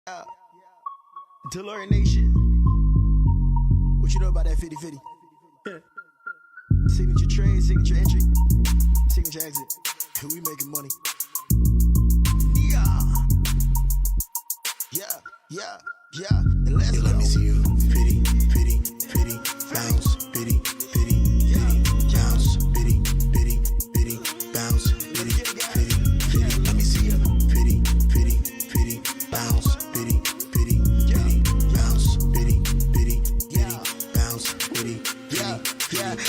Yeah. DeLorean Nation. What you know about that 50-50? Signature trade, signature entry, signature exit. We making money. Yeah. And let's go. Let me see you. Pity, bounce, pity, bounce, pity, bounce, pity. Let me see you. Pity, bounce, pity, bounce, pity, bounce, pity. Yeah.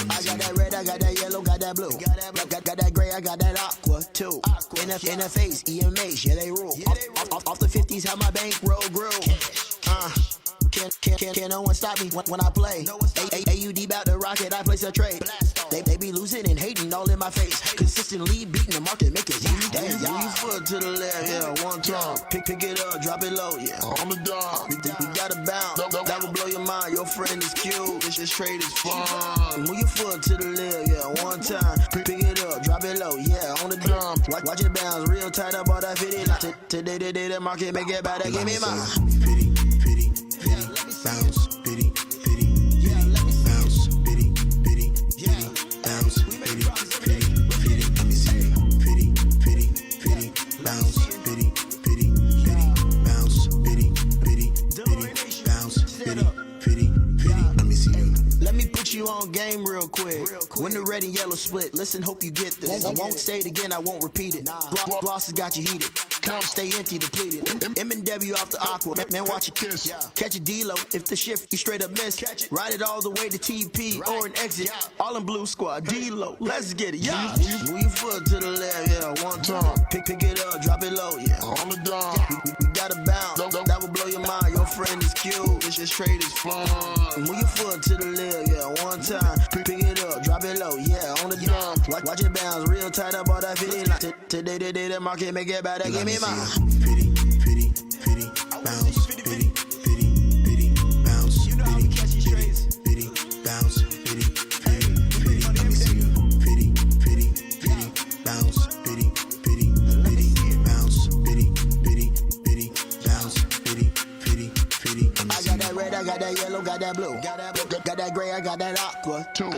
I got that red, I got that yellow, got that blue. Got that gray, I got that aqua too. In the face, EMH, yeah they rule. Off the 50s, how my bankroll grew. Can't no one stop me when I play. AUD bout to rocket, I place a trade. They be losing and hating all in my face. Consistently beating the market, make it damn. Move foot to the left, yeah, one time. Pick it up, drop it low, yeah. I'm a dog. We gotta bounce. That will blow your mind. Your friend is cute. This trade is fun. Move your foot to the left, yeah, one time. Pick it up, drop it low, yeah, on the drum. Watch it bounce, real tight up all that 50 line. Today the market make it better. Give me mine. Pity, bounce, pity, bounce, pity, bounce, pity. Let me see you. Pity, bounce, pity, bounce, pity, bounce, pity. Let me see you. Let me put you on game real quick. When the red and yellow split, listen, hope you get this. I won't say it again, I won't repeat it. Gloss has got you heated. Count stay empty, depleted. M&W off the aqua, man, watch it kiss. Catch a D-Lo, if the shift you straight up miss. Ride it all the way to TP or an exit. All in blue squad, D-Lo, let's get it, yeah. Move your foot to the left, yeah, one time. Pick it up, drop it low, yeah. I'm a dog. We gotta bounce, that will blow your mind. Your friend is cute, this trade is fun. Move your foot to the left, yeah, one time. Pick it up, drop it low, yeah, on the drum. Watch it bounce, real tight up all that 50 line. Today the market make it better. Give me mine. Pity, bounce, pity, bounce, pity, bounce, pity. Let me see you. Pity, bounce, pity, bounce, pity, bounce, pity. I got that red, I got that yellow, got that blue. Got that gray, I got that aqua too.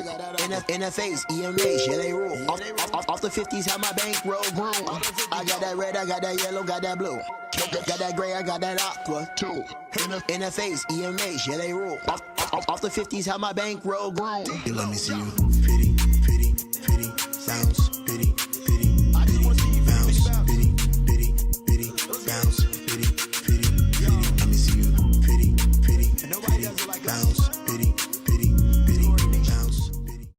In the face, EMH, yeah they rule. Off the 50s, how my bankroll grew. I got that red, I got that yellow, got that blue. Got that gray, I got that aqua too. In the face, EMH, yeah they rule. Off the 50s, how my bankroll grew. Let me see you. Pity, bounce, pity, bounce, pity, bounce, pity. Let me see you. Pity, bounce, pity, bounce, pity.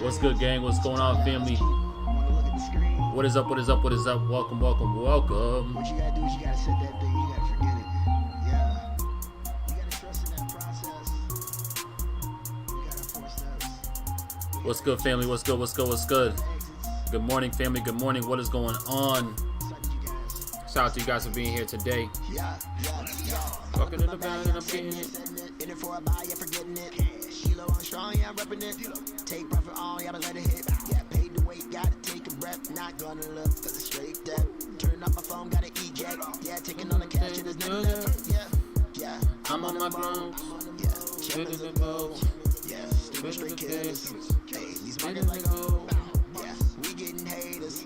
What's good, gang? What's going on, family? What is up? Welcome. What you gotta do is you gotta set that thing, you gotta forget it. Yeah. You gotta trust in that process. You gotta force those. What's good, family? What's good? Good morning, family. Good morning. What is going on? Shout out to you guys for being here today. Fucking in the band and I'm getting it. In it for a buy, yeah, forgetting it. Kilo on strong, yeah, I'm repping it. Take profit on, yeah, but let it hit. Yeah, paid the wait, gotta take a breath. Not gonna look, cause it's straight debt. Turn off my phone, gotta eject. Yeah, taking on the cash, and there's nothing left. Yeah. I'm on my ground. Yeah, check the boat. Yeah, stupid straight killers. Hey, these markets like gold. Yeah, we getting haters.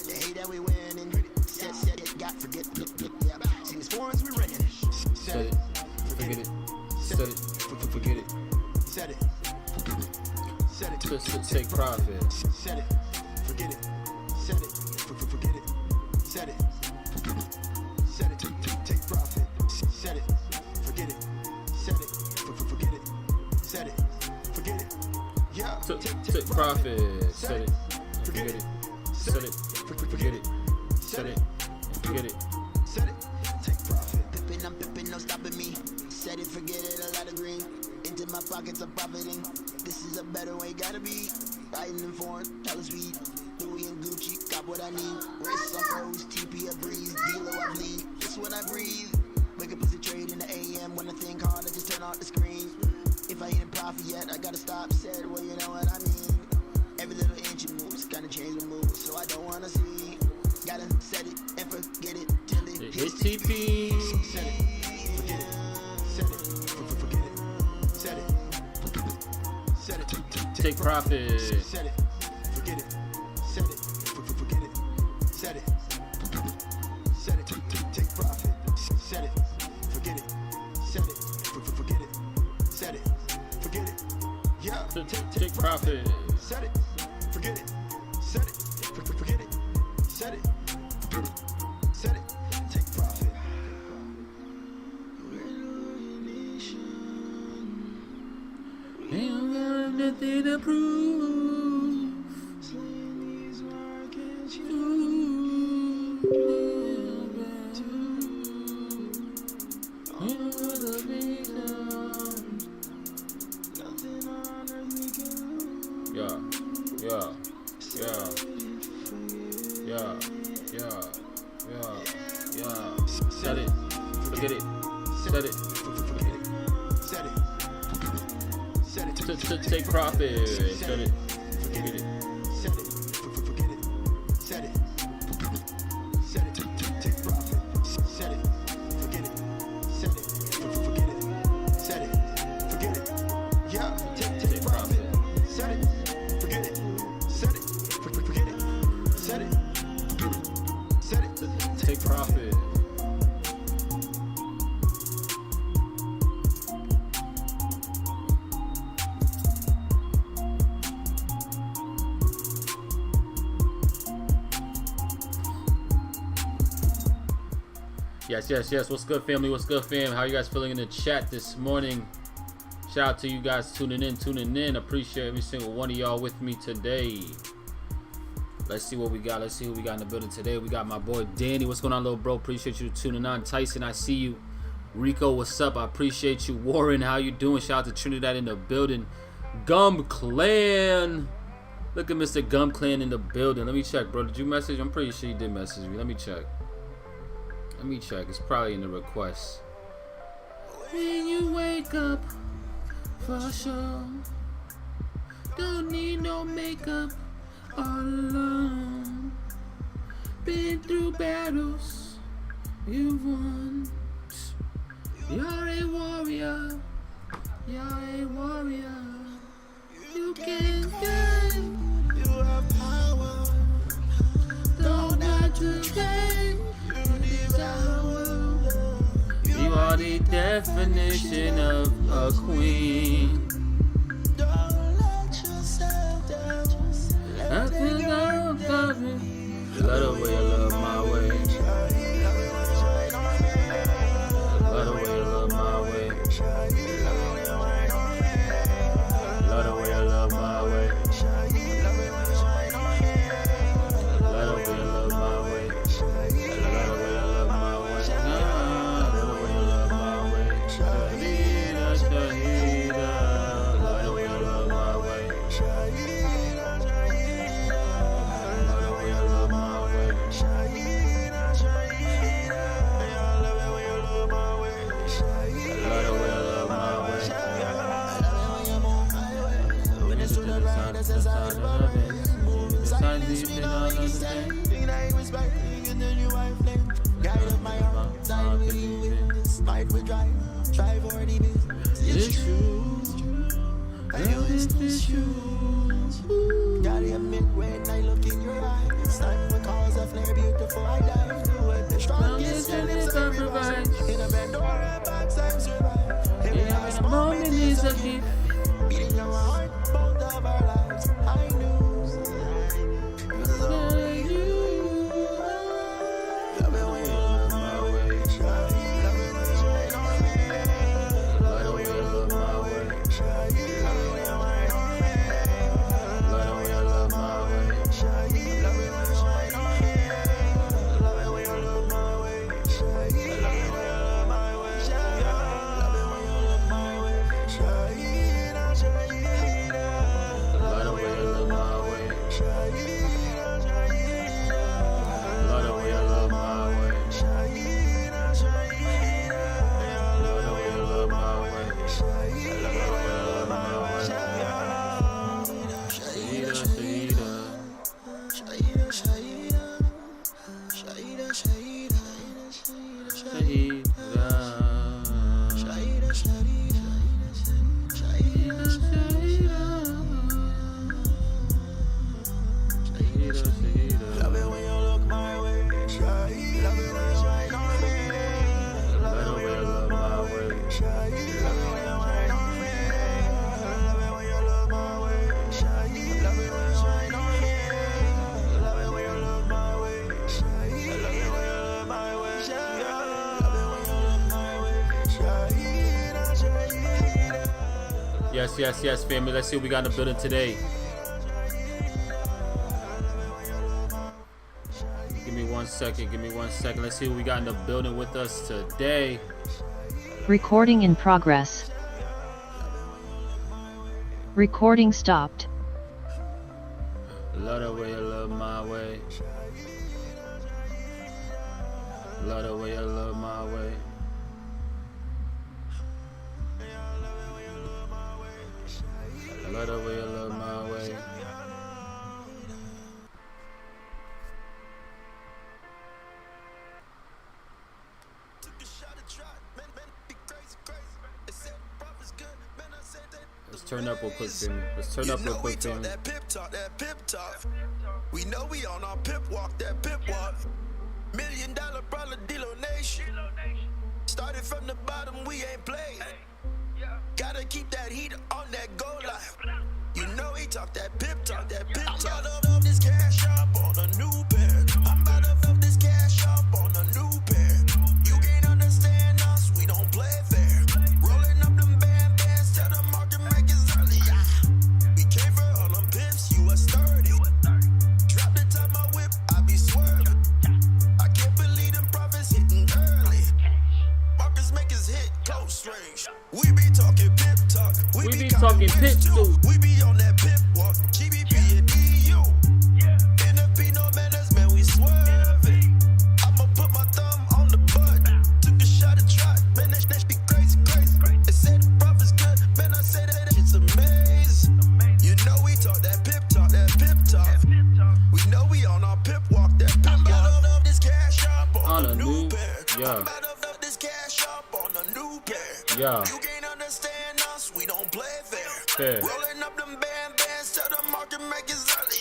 They hate that we winning. Set it, got forget. Yeah, see these foreigns we renting. Set it. Forget it. Set it. Forget it. Set it. Set it. Twist it, take profit. Set it. Forget it. Set it. Take profit. Set it. Forget it. Set it. Forget it. Set it. Forget it. Set it. Take profit. Pippin', I'm pippin', no stopping me. Set it, forget it, a lot of green. Into my pockets, I'm profiting. This is a better way, gotta be. Riding in foreign, hella speed. Louis and Gucci, got what I need. Wrist on froze, TP a breeze. Dealer, I bleed. Just when I breathe. Wake up as a trade in the AM. When I think hard, I just turn off the screen. If I ain't profit yet, I gotta stop. Said, well, you know what I mean. Every little inch it moves, kinda change the mood. So I don't wanna see. Gotta set it and forget it till it hits TP. Set it, forget it. Set it, forget it. Set it, set it. Take profit. Set it, forget it. Set it, forget it. Set it, set it. Take profit. Set it, forget it. Set it, forget it. Set it, forget it. Yeah, Take profit. set it, forget it. Set it, forget it. Set it, set it. Take profit. Ain't got nothing to prove. Yeah. Set it. Forget it. Set it. Forget it. Set it. Set it. Take profit. Set it. Forget it. Set it. Forget it. Set it. Set it. Take profit. Set it. Forget it. Set it. Forget it. Set it. Forget it. Yeah. Take profit. Set it. Forget it. Set it. Forget it. Set it. Set it. Take profit. Yes. What's good, family? What's good, fam? How you guys feeling in the chat this morning? Shout out to you guys tuning in. Appreciate every single one of y'all with me today. Let's see what we got. Let's see who we got in the building today. We got my boy Danny. What's going on, little bro? Appreciate you tuning on. Tyson, I see you. Rico, what's up? I appreciate you. Warren, how you doing? Shout out to Trinidad in the building. Gum Clan. Look at Mr. Gum Clan in the building. Let me check, bro. Did you message? I'm pretty sure you did message me. Let me check. It's probably in the requests. When you wake up, for sure. Don't need no makeup. All alone. Been through battles. You've won. You're a warrior. You can gain. You have power. Don't have to change. You are the definition of a queen. Don't let yourself down. I think I'm coming. Love the way I love my way. Love the way I love my way. Love the way I love my way. Love the way I love my way. Drive for the business. It's true. It's true. Gotta admit when I look in your eyes, it's time we cause a flare beautiful I die. Do it the strongest and it's a revenge. In a bed or a box I survive. Every moment is a gift. Beating your heart, both of our lives. I knew. Yes, family. Let's see what we got in the building today. Give me 1 second. Let's see what we got in the building with us today. Recording in progress. Recording stopped. Love the way you love my way. Love the way you love my way. Love the way you love my way. Let's turn up real quick, family. Let's turn up real quick, family. That pip talk. We know we on our pip walk, that pip walk. $1 million brother deal nation. Started from the bottom, we ain't playing. Gotta keep that heat on that goal line. You know he talk that pip talk, that pip talk. I'm about to up this cash up on a new pair. I'm about to up this cash up on a new pair. You can't understand us, we don't play fair. Rolling up them bands, tell the market makers early. We came for all them pimps, you a sturdy. Drop the top my whip, I be swerving. I can't believe them profits hitting early. Markets make us hit close range. We be talking pip talk. We be talking pip too. We be on that pip walk. Gbpjpy and EU. In the P no manners, man, we swerving. I'ma put my thumb on the butt. Took a shot at trot, man, that be crazy. They said the profit's good, man, I said that shit's amazing. You know we talk that pip talk, We know we on our pip walk, that pip walk. I'm about to up this cash up on a new pair. Yeah. I'm about to up this cash up on a new pair. Yeah. You can't understand us, we don't play fair. Rolling up them bands, tell the market makers early.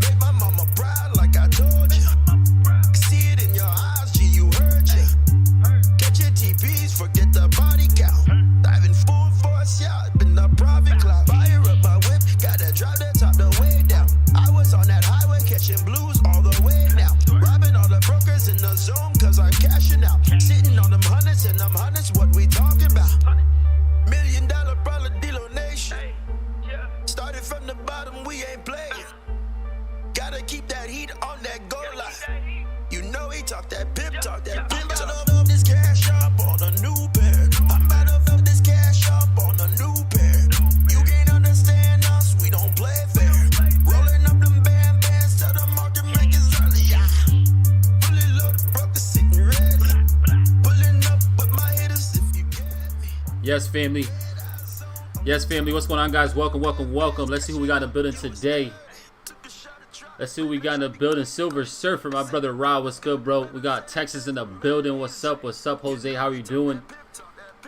Make my mama proud like I told you. See it in your eyes, G, you heard ya. Catch your TPs, forget the body count. Diving full force, yeah, been the private cloud. Fire up my whip, gotta drive the top the way down. I was on that highway catching blues all the way now. Robbing all the brokers in the zone, cause I'm cashing out. Sitting on them hundreds and them hundreds, what we talking about? $1 million brother deal nation. Started from the bottom, we ain't playing. Gotta keep that heat on that goal line. You know he talk that pip talk, that pip talk. I'm about to up this cash up on a new pair. I'm about to up this cash up on a new pair. You can't understand us, we don't play fair. Rolling up them bands, tell the market makers early. Fully loaded, broke the sitting ready. Pulling up with my hitters if you get me. Yes, family. What's going on, guys? Welcome. Let's see who we got in the building today. Let's see who we got in the building. Silver Surfer, my brother Ra. What's good, bro? We got Texas in the building. What's up, Jose? How are you doing?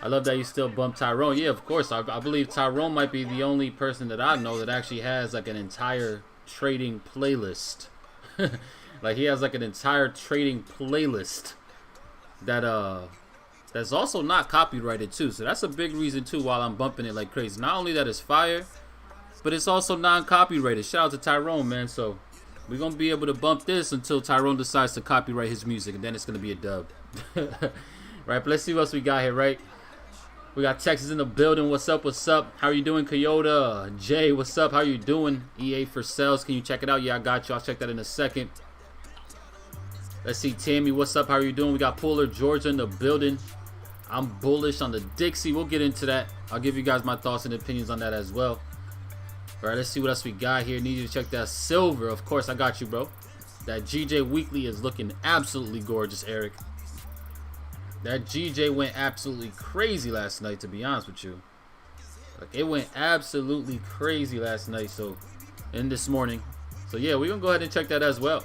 I love that you still bump Tyrone. Yeah, of course. I believe Tyrone might be the only person that I know that actually has like an entire trading playlist. Like he has like an entire trading playlist that that's also not copyrighted too. So that's a big reason too while I'm bumping it like crazy. Not only that it's fire, but it's also non-copyrighted. Shout out to Tyrone, man. So we're gonna be able to bump this until Tyrone decides to copyright his music, and then it's gonna be a dub. Right, but let's see what else we got here, right? We got Texas in the building. What's up? How are you doing, Coyote? Jay, what's up? How you doing? EA for sales. Can you check it out? Yeah, I got you. I'll check that in a second. Let's see, Tammy, what's up? How are you doing? We got Puller Georgia in the building. I'm bullish on the Dixie. We'll get into that. I'll give you guys my thoughts and opinions on that as well. All right, let's see what else we got here. Need you to check that silver. Of course, I got you, bro. That GJ Weekly is looking absolutely gorgeous, Eric. That GJ went absolutely crazy last night, to be honest with you. Like, it went absolutely crazy last night, and this morning. So yeah, we're gonna go ahead and check that as well.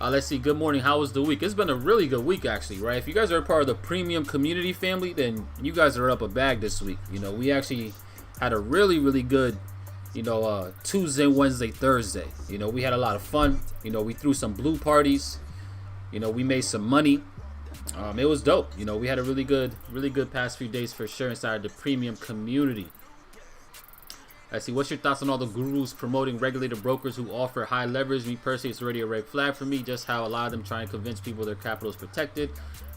Let's see. Good morning. How was the week? It's been a really good week, actually, right? If you guys are a part of the premium community family, then you guys are up a bag this week. You know, we actually had a really, really good, Tuesday, Wednesday, Thursday. You know, we had a lot of fun. You know, we threw some blue parties. You know, we made some money. It was dope. You know, we had a really good past few days for sure inside the premium community. Let's see, what's your thoughts on all the gurus promoting regulated brokers who offer high leverage? Me personally, it's already a red flag for me. Just how a lot of them try and convince people their capital is protected.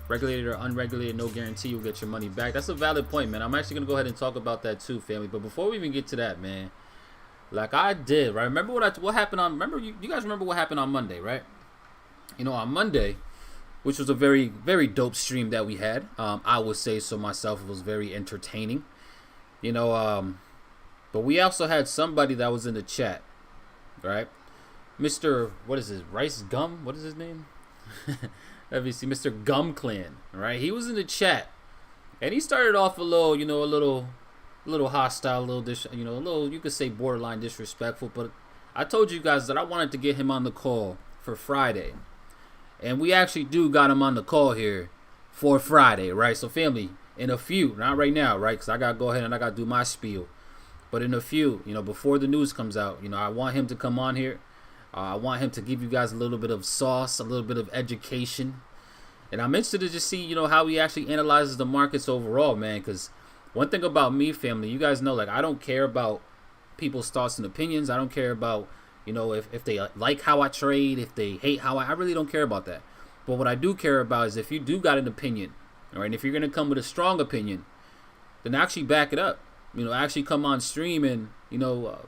Regulated or unregulated, no guarantee you'll get your money back. That's a valid point, man. I'm actually going to go ahead and talk about that too, family. But before we even get to that, man, like I did, right? Remember what happened on, you guys remember what happened on Monday, right? You know, on Monday, which was a very, very dope stream that we had. I would say so myself. It was very entertaining. You know, but we also had somebody that was in the chat, right? Mr. What is his Rice Gum? What is his name? Let me see, Mr. Gum Clan, right? He was in the chat, and he started off a little, a little hostile, a little, you could say borderline disrespectful. But I told you guys that I wanted to get him on the call for Friday, and we actually got him on the call here for Friday, right? So family, in a few, not right now, right? Because I gotta go ahead and I gotta do my spiel. But in a few, before the news comes out, I want him to come on here. I want him to give you guys a little bit of sauce, a little bit of education. And I'm interested to just see, how he actually analyzes the markets overall, man. Because one thing about me, family, you guys know, like, I don't care about people's thoughts and opinions. I don't care about, if they like how I trade, if they hate how I really don't care about that. But what I do care about is if you do got an opinion, all right, and if you're going to come with a strong opinion, then actually back it up. Actually come on stream and,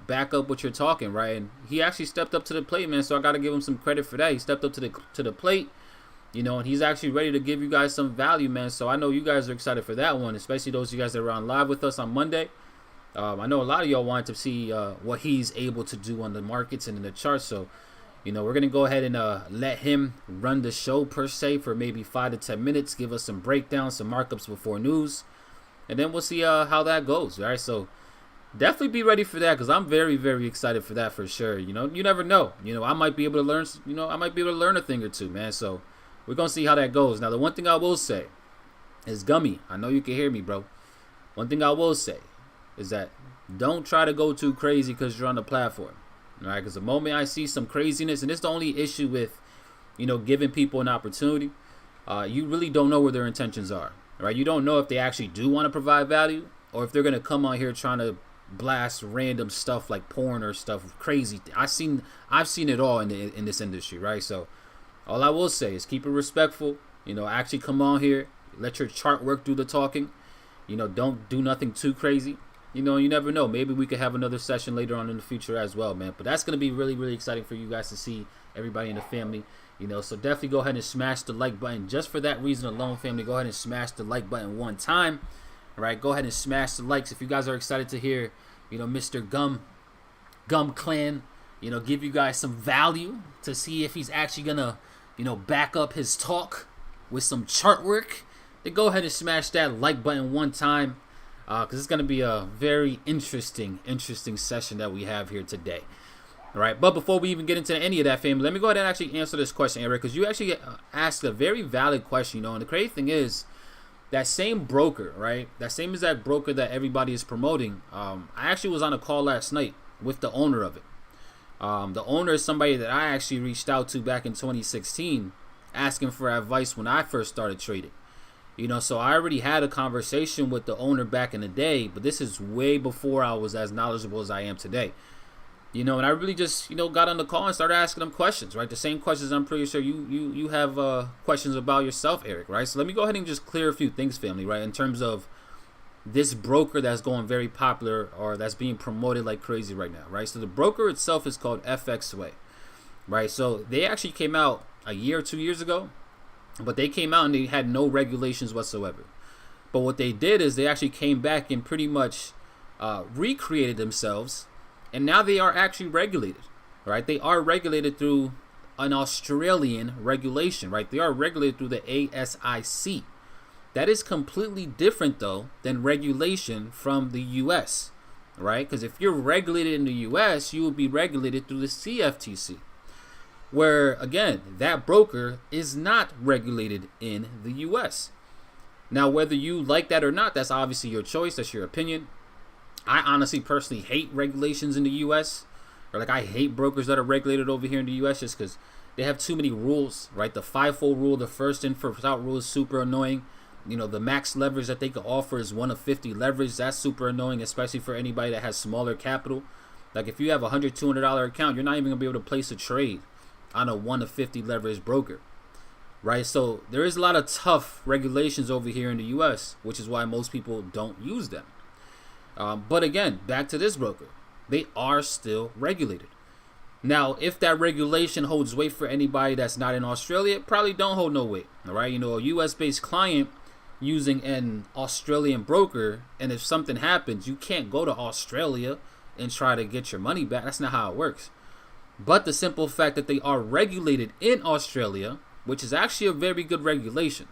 back up what you're talking, right? And he actually stepped up to the plate, man, so I got to give him some credit for that. He stepped up to the plate, and he's actually ready to give you guys some value, man. So I know you guys are excited for that one, especially those of you guys that are on live with us on Monday. I know a lot of y'all wanted to see what he's able to do on the markets and in the charts. So, we're going to go ahead and let him run the show, per se, for maybe 5 to 10 minutes, give us some breakdowns, some markups before news. And then we'll see how that goes, all right? So definitely be ready for that, because I'm very, very excited for that for sure. You never know. I might be able to learn, a thing or two, man. So we're going to see how that goes. Now, the one thing I will say is, Gummy, I know you can hear me, bro. One thing I will say is that don't try to go too crazy because you're on the platform, all right? Because the moment I see some craziness, and it's the only issue with, giving people an opportunity, you really don't know where their intentions are. Right, you don't know if they actually do want to provide value, or if they're gonna come on here trying to blast random stuff like porn or stuff crazy. I've seen it all in this industry, right? So all I will say is keep it respectful. Actually come on here, let your chart work do the talking. Don't do nothing too crazy. You never know. Maybe we could have another session later on in the future as well, man. But that's gonna be really, really exciting for you guys to see, everybody in the family. So definitely go ahead and smash the like button. Just for that reason alone, family, go ahead and smash the like button one time. All right, go ahead and smash the likes. If you guys are excited to hear, Mr. Gum Clan, give you guys some value to see if he's actually gonna, back up his talk with some chart work, then go ahead and smash that like button one time, because it's gonna be a very interesting session that we have here today. All right, but before we even get into any of that, family, let me go ahead and actually answer this question, Eric, because you actually asked a very valid question, and the crazy thing is that same broker, right, that same exact broker that everybody is promoting, I actually was on a call last night with the owner of it. The owner is somebody that I actually reached out to back in 2016 asking for advice when I first started trading. So I already had a conversation with the owner back in the day, but this is way before I was as knowledgeable as I am today. And I really just, got on the call and started asking them questions, right? The same questions I'm pretty sure you have questions about yourself, Eric, right? So let me go ahead and just clear a few things, family, right? In terms of this broker that's going very popular or that's being promoted like crazy right now, right? So the broker itself is called FXWay, right? So they actually came out a year or 2 years ago, but they came out and they had no regulations whatsoever. But what they did is they actually came back and pretty much recreated themselves, and now they are actually regulated, right? They are regulated through an Australian regulation, right? They are regulated through the ASIC. That is completely different, though, than regulation from the U.S., right? Because if you're regulated in the U.S., you will be regulated through the CFTC, where, again, that broker is not regulated in the U.S. Now, whether you like that or not, that's obviously your choice. That's your opinion. I honestly, personally hate regulations in the U.S., or like I hate brokers that are regulated over here in the U.S. just because they have too many rules, right? The FIFO rule, the first in first out rule is super annoying. You know, the max leverage that they could offer is 1 of 50 leverage. That's super annoying, especially for anybody that has smaller capital. Like if you have a $100, $200 account, you're not even gonna be able to place a trade on a 1 of 50 leverage broker, right? So there is a lot of tough regulations over here in the U.S., which is why most people don't use them. But again, back to this broker, they are still regulated. Now, if that regulation holds weight for anybody that's not in Australia, it probably don't hold no weight, all right? You know, a U.S.-based client using an Australian broker, and if something happens, you can't go to Australia and try to get your money back. That's not how it works. But the simple fact that they are regulated in Australia, which is actually a very good regulation,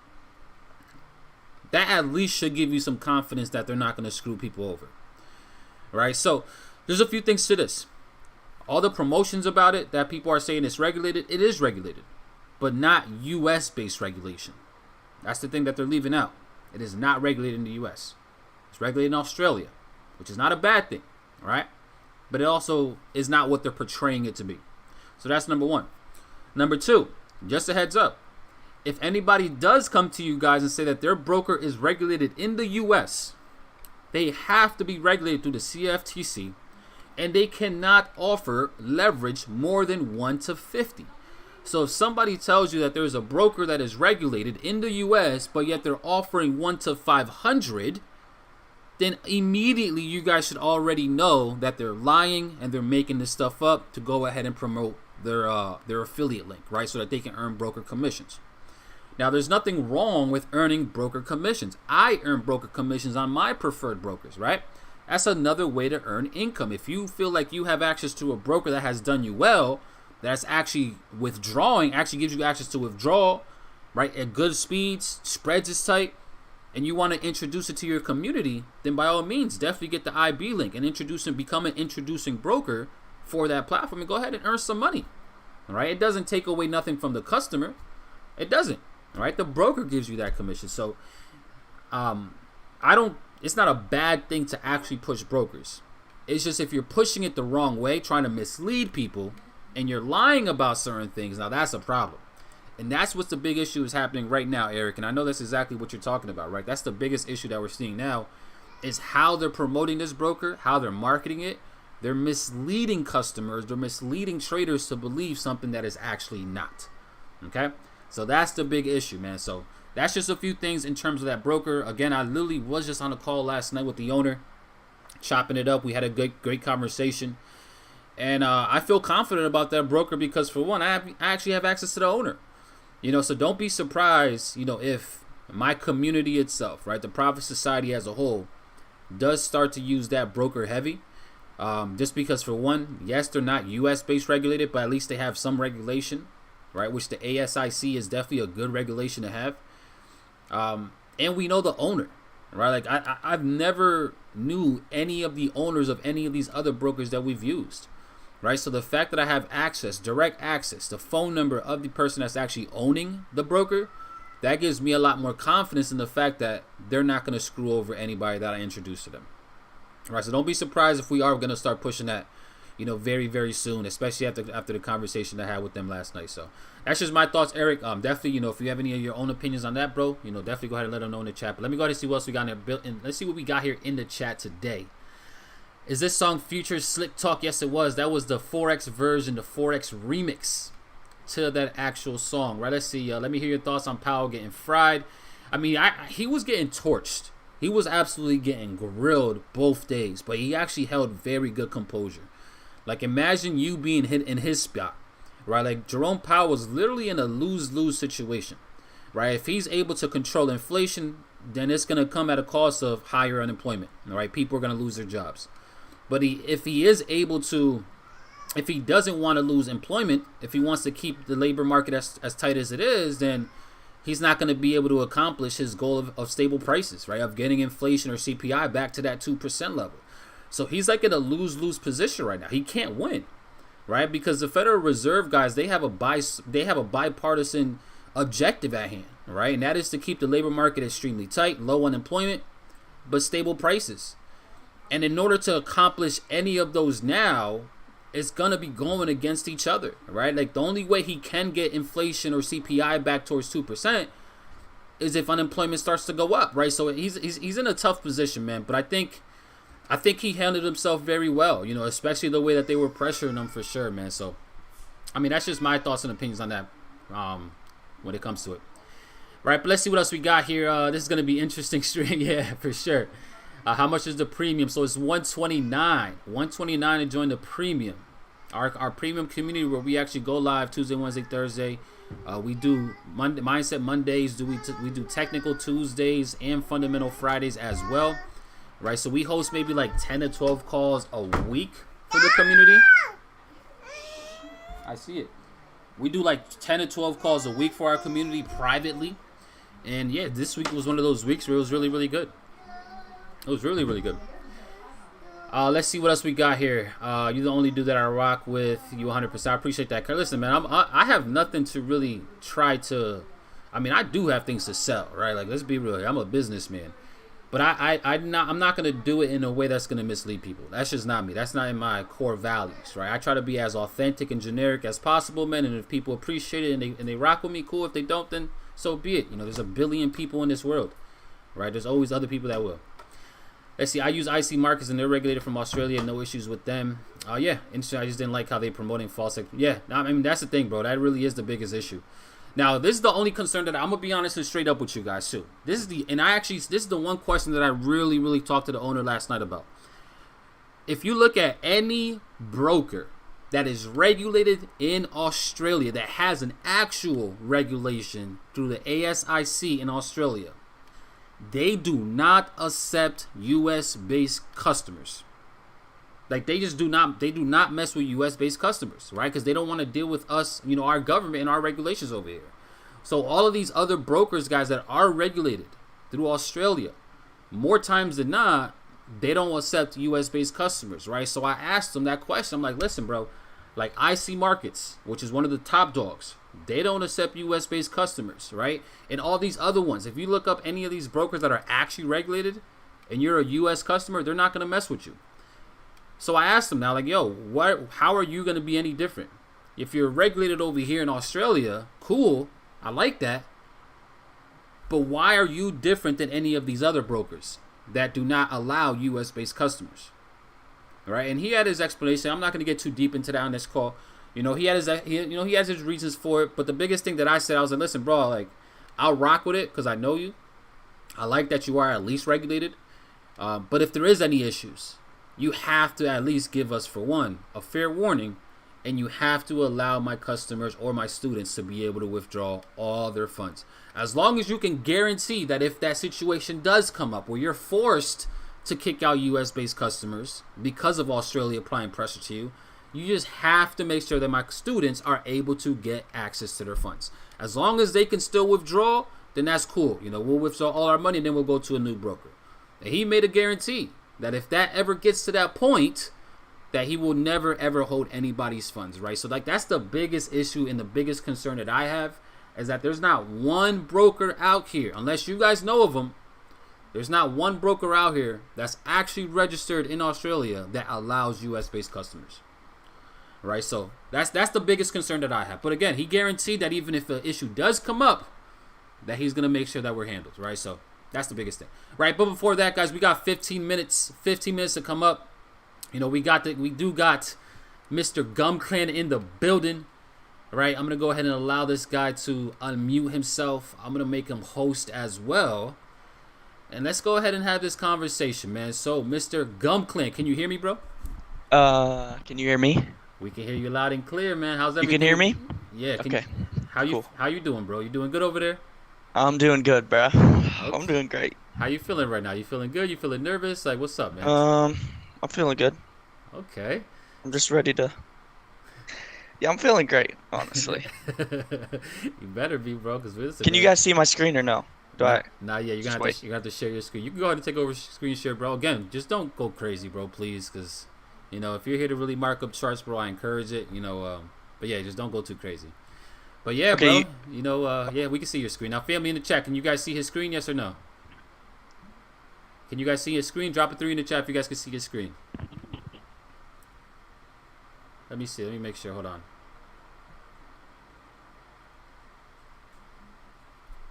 that at least should give you some confidence that they're not going to screw people over, right? So there's a few things to this. All the promotions about it that people are saying it's regulated, it is regulated, but not U.S.-based regulation. That's the thing that they're leaving out. It is not regulated in the U.S. It's regulated in Australia, which is not a bad thing, all right? But it also is not what they're portraying it to be. So that's number one. Number two, just a heads up. If anybody does come to you guys and say that their broker is regulated in the U.S., they have to be regulated through the CFTC, and they cannot offer leverage more than 1 to 50. So if somebody tells you that there's a broker that is regulated in the US, but yet they're offering 1 to 500, then immediately you guys should already know that they're lying and they're making this stuff up to go ahead and promote their affiliate link, right? So that they can earn broker commissions. Now, there's nothing wrong with earning broker commissions. I earn broker commissions on my preferred brokers, right? That's another way to earn income. If you feel like you have access to a broker that has done you well, that's actually withdrawing, actually gives you access to withdrawal, right, at good speeds, spreads is tight, and you want to introduce it to your community, then by all means, definitely get the IB link and introduce and become an introducing broker for that platform and go ahead and earn some money, all right? It doesn't take away nothing from the customer. It doesn't, all right? The broker gives you that commission. So it's not a bad thing to actually push brokers. It's just if you're pushing it the wrong way, trying to mislead people, and you're lying about certain things, now that's a problem. And that's what's the big issue is happening right now, Eric. And I know that's exactly what you're talking about, right? That's the biggest issue that we're seeing now is how they're promoting this broker, how they're marketing it. They're misleading customers. They're misleading traders to believe something that is actually not. Okay? So that's the big issue, man. So that's just a few things in terms of that broker. Again, I literally was just on a call last night with the owner, chopping it up. We had a great conversation. And I feel confident about that broker because, for one, I actually have access to the owner. You know, so don't be surprised, you know, if my community itself, right, the Profit Society as a whole, does start to use that broker heavy. Just because, for one, yes, they're not U.S.-based regulated, but at least they have some regulation, right, which the ASIC is definitely a good regulation to have. And we know the owner, right? Like, I've never knew any of the owners of any of these other brokers that we've used. Right, so the fact that I have access, direct access, the phone number of the person that's actually owning the broker, that gives me a lot more confidence in the fact that they're not going to screw over anybody that I introduce to them. Right, so don't be surprised if we are going to start pushing that, you know, very, very soon, especially after the conversation I had with them last night. So that's just my thoughts, Eric. Definitely, you know, if you have any of your own opinions on that, bro, you know, definitely go ahead and let them know in the chat. But let me go ahead and see what else we got in there. Let's see what we got here in the chat today. Is this song Future Slick Talk? Yes, it was. That was the 4X version, the 4X remix to that actual song, right? Let's see. Let me hear your thoughts on Powell getting fried. I mean, he was getting torched. He was absolutely getting grilled both days, but he actually held very good composure. Like, imagine you being hit in his spot, right? Like Jerome Powell was literally in a lose-lose situation, right? If he's able to control inflation, then it's going to come at a cost of higher unemployment, right? People are going to lose their jobs. But if he doesn't want to lose employment, if he wants to keep the labor market as tight as it is, then he's not going to be able to accomplish his goal of stable prices, right? Of getting inflation or CPI back to that 2% level. So he's like in a lose-lose position right now. He can't win, right? Because the Federal Reserve guys, they have a bipartisan objective at hand, right? And that is to keep the labor market extremely tight, low unemployment, but stable prices. And in order to accomplish any of those now, it's going to be going against each other, right? Like the only way he can get inflation or CPI back towards 2% is if unemployment starts to go up, right? So he's in a tough position, man. But I think he handled himself very well, you know, especially the way that they were pressuring him for sure, man. So, I mean, that's just my thoughts and opinions on that when it comes to it. Right, but let's see what else we got here. This is going to be interesting stream, yeah, for sure. How much is the premium? So it's $129. $129 to join the premium. Our premium community where we actually go live Tuesday, Wednesday, Thursday. We do Mindset Mondays. We do Technical Tuesdays and Fundamental Fridays as well. Right, so we host maybe like 10 to 12 calls a week for the community. I see it. We do like 10 to 12 calls a week for our community privately. And yeah, this week was one of those weeks where it was really, really good. It was really, really good. Let's see what else we got here. You're the only dude that I rock with. You 100%. I appreciate that. Listen, man, I have nothing to really try to. I mean, I do have things to sell, right? Like, let's be real here. I'm a businessman. But I'm not going to do it in a way that's going to mislead people. That's just not me. That's not in my core values, right? I try to be as authentic and generic as possible, man. And if people appreciate it and they rock with me, cool. If they don't, then so be it. You know, there's a billion people in this world, right? There's always other people that will. Let's see. I use IC markets and they're regulated from Australia. No issues with them. Yeah, interesting. I just didn't like how they promoting false. Yeah, I mean, that's the thing, bro. That really is the biggest issue. Now, this is the only concern that I'm gonna be honest and straight up with you guys too. This is the one question that I really, really talked to the owner last night about. If you look at any broker that is regulated in Australia, that has an actual regulation through the ASIC in Australia, they do not accept US based customers. Like they do not mess with US based customers, right? Because they don't want to deal with us, you know, our government and our regulations over here. So all of these other brokers, guys, that are regulated through Australia, more times than not, they don't accept US based customers, right? So I asked them that question. I'm like, listen, bro, like IC Markets, which is one of the top dogs, they don't accept US based customers, right? And all these other ones, if you look up any of these brokers that are actually regulated and you're a US customer, they're not going to mess with you. So I asked them now, like, yo, how are you going to be any different? If you're regulated over here in Australia, cool, I like that. But why are you different than any of these other brokers that do not allow US-based customers? Right? And he had his explanation. I'm not going to get too deep into that on this call. You know, he has his reasons for it. But the biggest thing that I said, I was like, listen, bro, like, I'll rock with it because I know you. I like that you are at least regulated. But if there is any issues, you have to at least give us, for one, a fair warning, and you have to allow my customers or my students to be able to withdraw all their funds. As long as you can guarantee that if that situation does come up where you're forced to kick out US-based customers because of Australia applying pressure to you, you just have to make sure that my students are able to get access to their funds. As long as they can still withdraw, then that's cool. You know, we'll withdraw all our money and then we'll go to a new broker. And he made a guarantee that if that ever gets to that point, that he will never ever hold anybody's funds, right? So like that's the biggest issue and the biggest concern that I have is that there's not one broker out here, unless you guys know of them, there's not one broker out here that's actually registered in Australia that allows US-based customers, right? So that's the biggest concern that I have. But again, he guaranteed that even if an issue does come up, that he's gonna make sure that we're handled, right? So that's the biggest thing, right? But before that, guys, we got 15 minutes to come up. You know, we do got Mr. Gumclan in the building, right? I'm gonna go ahead and allow this guy to unmute himself. I'm gonna make him host as well, and let's go ahead and have this conversation, man. So, Mr. Gumclan, can you hear me, bro? Can you hear me? We can hear you loud and clear, man. How's You everything? can hear me? Yeah. Okay. How you doing, bro? You doing good over there? I'm doing good, bro. Okay. I'm doing great. How you feeling right now? You feeling good? You feeling nervous? Like, what's up, man? I'm feeling good. Okay. I'm just ready to. Yeah, I'm feeling great, honestly. You better be, bro, because listen, Can you man. guys see my screen or no? Nah, yeah, Just wait. you're gonna have to share your screen. You can go ahead and take over screen share, bro. Again, just don't go crazy, bro, please, because if you're here to really mark up charts, bro, I encourage it. But yeah, just don't go too crazy. But yeah, Okay, bro, yeah, we can see your screen now. Family in the chat, can you guys see his screen? Yes or no? Can you guys see his screen? Drop a 3 in the chat if you guys can see his screen. Let me see. Let me make sure. Hold on.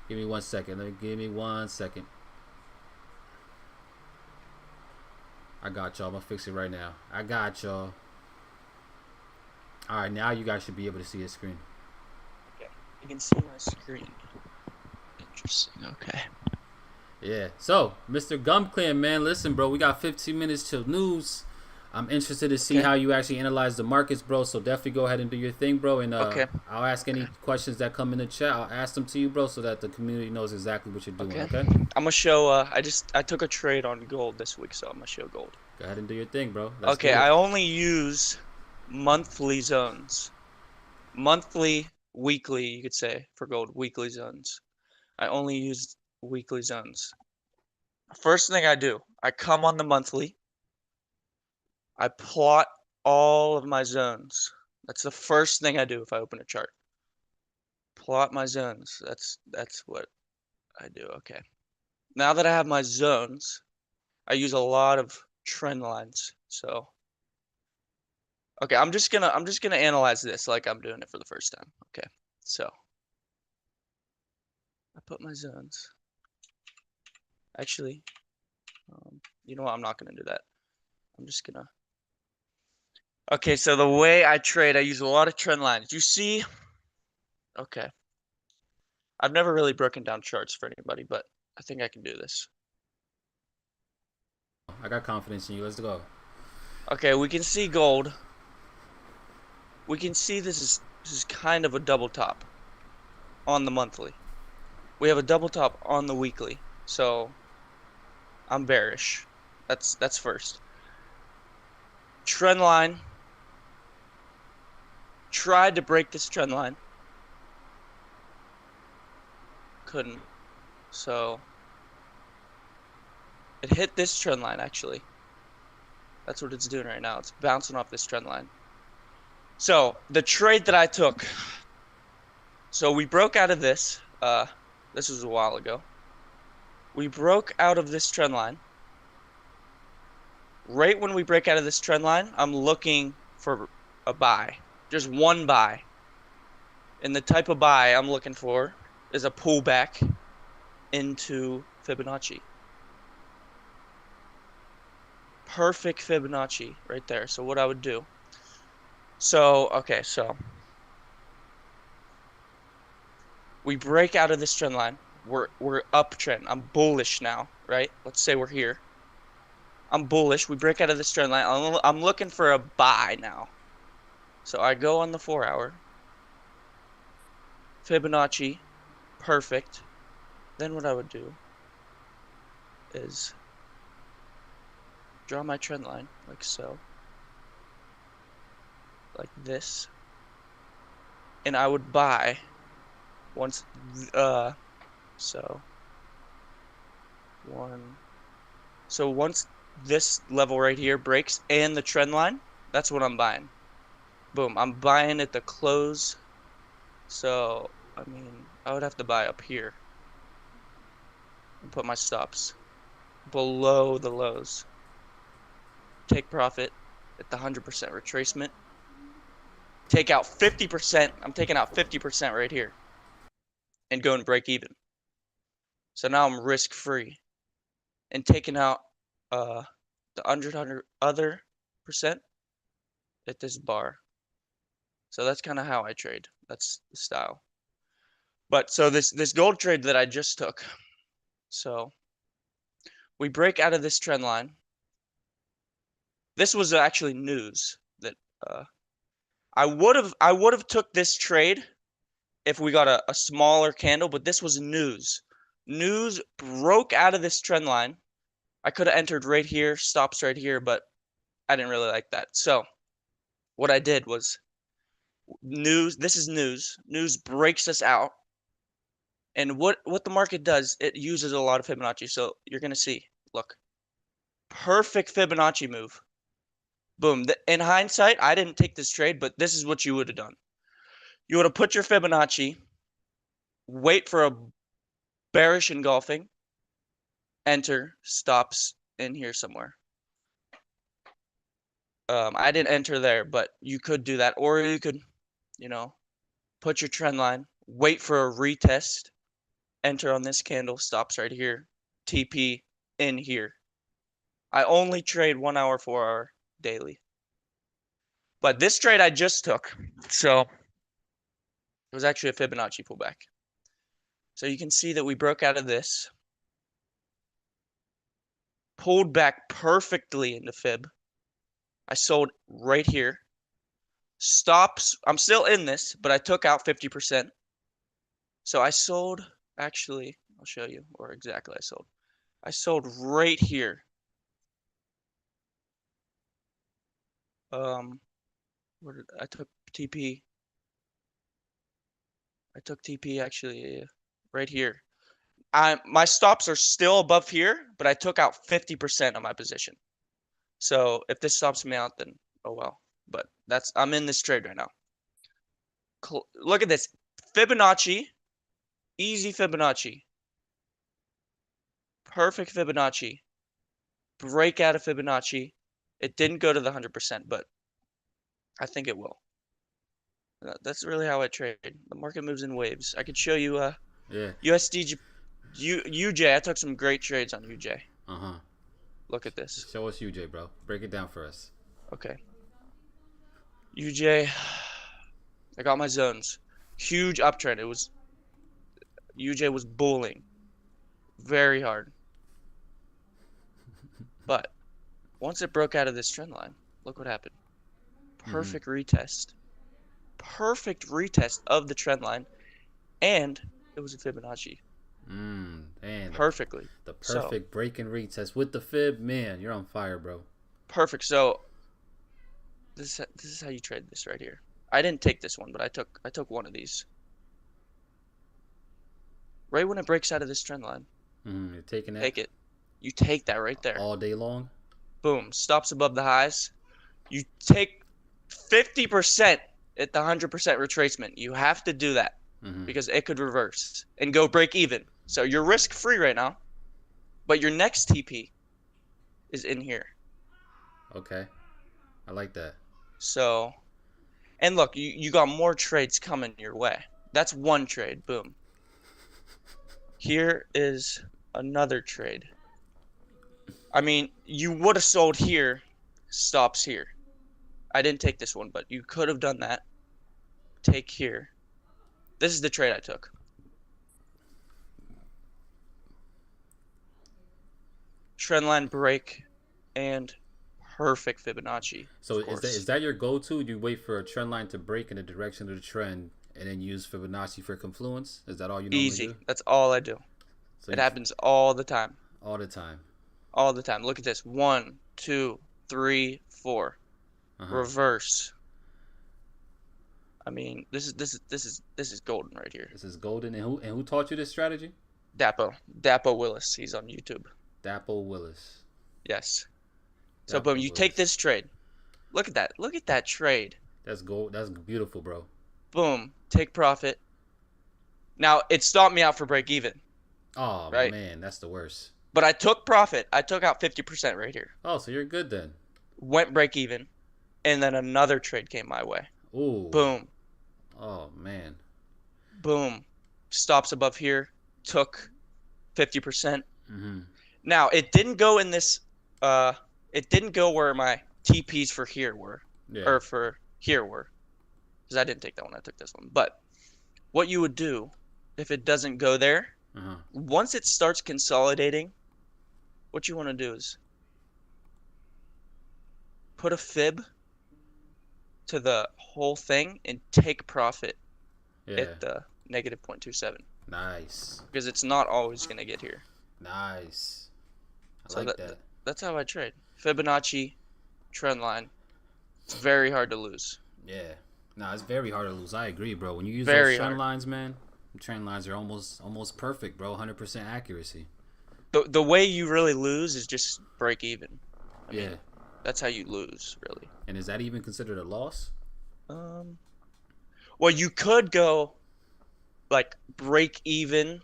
Give me 1 second. Give me 1 second. I got y'all. I'm gonna fix it right now. I got y'all. All right, now you guys should be able to see his screen. Okay, you can see my screen. Interesting. Okay. Yeah. So, Mr. Gumclan, man, listen, bro. We got 15 minutes till news. I'm interested to see how you actually analyze the markets, bro. So definitely go ahead and do your thing, bro. And I'll ask any questions that come in the chat. I'll ask them to you, bro, so that the community knows exactly what you're doing. Okay. I'm gonna show. I took a trade on gold this week, so I'm gonna show gold. Go ahead and do your thing, bro. Okay, I only use monthly zones, monthly, weekly. You could say for gold, weekly zones. I only use weekly zones. First thing I do, I come on the monthly. I plot all of my zones. That's the first thing I do if I open a chart. Plot my zones. That's what I do. Okay. Now that I have my zones, I use a lot of trend lines. So okay, I'm just gonna analyze this like I'm doing it for the first time. Okay. So I put my zones. Actually, you know what? I'm not gonna do that. I'm just gonna. Okay, so the way I trade, I use a lot of trend lines. You see? Okay. I've never really broken down charts for anybody, but I think I can do this. I got confidence in you. Let's go. Okay, we can see gold. We can see this is kind of a double top on the monthly. We have a double top on the weekly. So I'm bearish. That's first. Trend line. Tried to break this trend line. Couldn't. So it hit this trend line actually. That's what it's doing right now. It's bouncing off this trend line. So the trade that I took. So we broke out of this. This was a while ago. We broke out of this trend line. Right when we break out of this trend line, I'm looking for a buy. Just one buy. And the type of buy I'm looking for is a pullback into Fibonacci. Perfect Fibonacci right there. So what I would do. So, okay, so we break out of this trend line. We're uptrend. I'm bullish now, right? Let's say we're here. I'm bullish. We break out of this trend line. I'm looking for a buy now. So I go on the 4-hour. Fibonacci. Perfect. Then what I would do is draw my trend line like so. Like this. And I would buy once so once this level right here breaks and the trend line, that's what I'm buying. Boom, I'm buying at the close. So I mean, I would have to buy up here and put my stops below the lows. Take profit at the 100% retracement. Take out 50%. I'm taking out 50% right here and going break even. So now I'm risk free and taking out the 100 other percent at this bar. So that's kind of how I trade. That's the style. But so this gold trade that I just took. So we break out of this trend line. This was actually news that I would have took this trade if we got a smaller candle, but this was news. News broke out of this trend line. I could have entered right here, stops right here, but I didn't really like that. So what I did was news. This is news. News breaks us out. And what the market does, it uses a lot of Fibonacci. So you're going to see, look, perfect Fibonacci move. Boom. In hindsight, I didn't take this trade, but this is what you would have done. You would have put your Fibonacci, wait for a bearish engulfing, enter, stops in here somewhere. I didn't enter there, but you could do that. Or you could, put your trend line, wait for a retest, enter on this candle, stops right here, TP in here. I only trade 1 hour, 4 hour daily. But this trade I just took, so it was actually a Fibonacci pullback. So you can see that we broke out of this, pulled back perfectly into Fib. I sold right here. Stops, I'm still in this, but I took out 50%. So I sold, actually, I'll show you where exactly I sold. I sold right here. I took TP. I took TP actually right here. My stops are still above here, but I took out 50% of my position. So if this stops me out, then oh well. But I'm in this trade right now. Look at this. Fibonacci. Easy Fibonacci. Perfect Fibonacci. Break out of Fibonacci. It didn't go to the 100%, but I think it will. That's really how I trade. The market moves in waves. I could show you USD UJ. I took some great trades on UJ. Look at this. Show us UJ, bro. Break it down for us. Okay. UJ, I got my zones. Huge uptrend. UJ was bulling very hard. But once it broke out of this trend line, look what happened. Perfect retest. Perfect retest of the trend line. And it was a Fibonacci. Man, perfectly. The perfect break and retest with the Fib. Man, you're on fire, bro. Perfect. So this is how you trade this right here. I didn't take this one, but I took one of these. Right when it breaks out of this trend line. You're taking that? Take it. You take that right there. All day long? Boom. Stops above the highs. You take 50% at the 100% retracement. You have to do that because it could reverse and go break even. So you're risk free right now, but your next TP is in here. Okay. I like that. So, and look, you got more trades coming your way. That's one trade. Boom. Here is another trade. I mean, you would have sold here, stops here. I didn't take this one, but you could have done that. Take here. This is the trade I took. Trendline break and perfect Fibonacci. So is that your go-to? You wait for a trend line to break in the direction of the trend and then use Fibonacci for confluence? Is that all you normally do? Easy. That's all I do. So it happens all the time. All the time. All the time. Look at this. 1, 2, 3, 4. Reverse. I mean, this is golden right here. This is golden. And who taught you this strategy? Dapo Willis. He's on YouTube. Dapo Willis. Yes. So boom, you take this trade. Look at that. Look at that trade. That's gold. That's beautiful, bro. Boom. Take profit. Now it stopped me out for break even. Oh right? Man, that's the worst. But I took profit. I took out 50% right here. Oh, so you're good then. Went break even, and then another trade came my way. Ooh. Boom. Oh man. Boom. Stops above here. Took 50%. Now it didn't go in this. It didn't go where my TPs for here were, or for here were, because I didn't take that one. I took this one. But what you would do if it doesn't go there, once it starts consolidating, what you want to do is put a fib to the whole thing and take profit Yeah. at the negative 0.27. Nice. Because it's not always going to get here. Nice. I So like that. That's how I trade. Fibonacci, trend line. It's very hard to lose. Yeah. No, it's very hard to lose. I agree, bro. When you use Very those trend hard. lines, man, the trend lines are almost perfect, bro. 100% accuracy. The way you really lose is just break even. I Yeah. mean, that's how you lose, really. And is that even considered a loss? Well, you could go like break even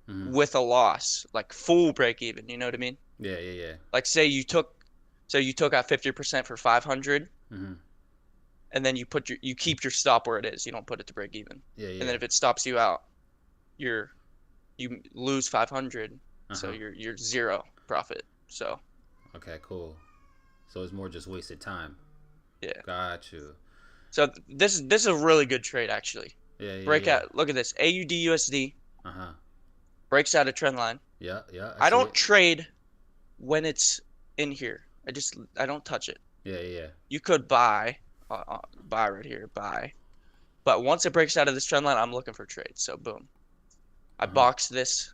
with a loss, like full break even. You know what I mean? Yeah, yeah, yeah. Like say you took out 50% for 500, and then you keep your stop where it is. You don't put it to break even. Yeah, yeah. And then if it stops you out, you lose 500, so you're zero profit. So. Okay, cool. So it's more just wasted time. Yeah. Got you. So this is a really good trade actually. Yeah, yeah. Breakout. Look at this. AUD USD breaks out a trend line. Yeah, yeah. I don't trade when it's in here. I don't touch it. Yeah, yeah. You could buy right here, buy. But once it breaks out of this trend line, I'm looking for trades. So boom. I box this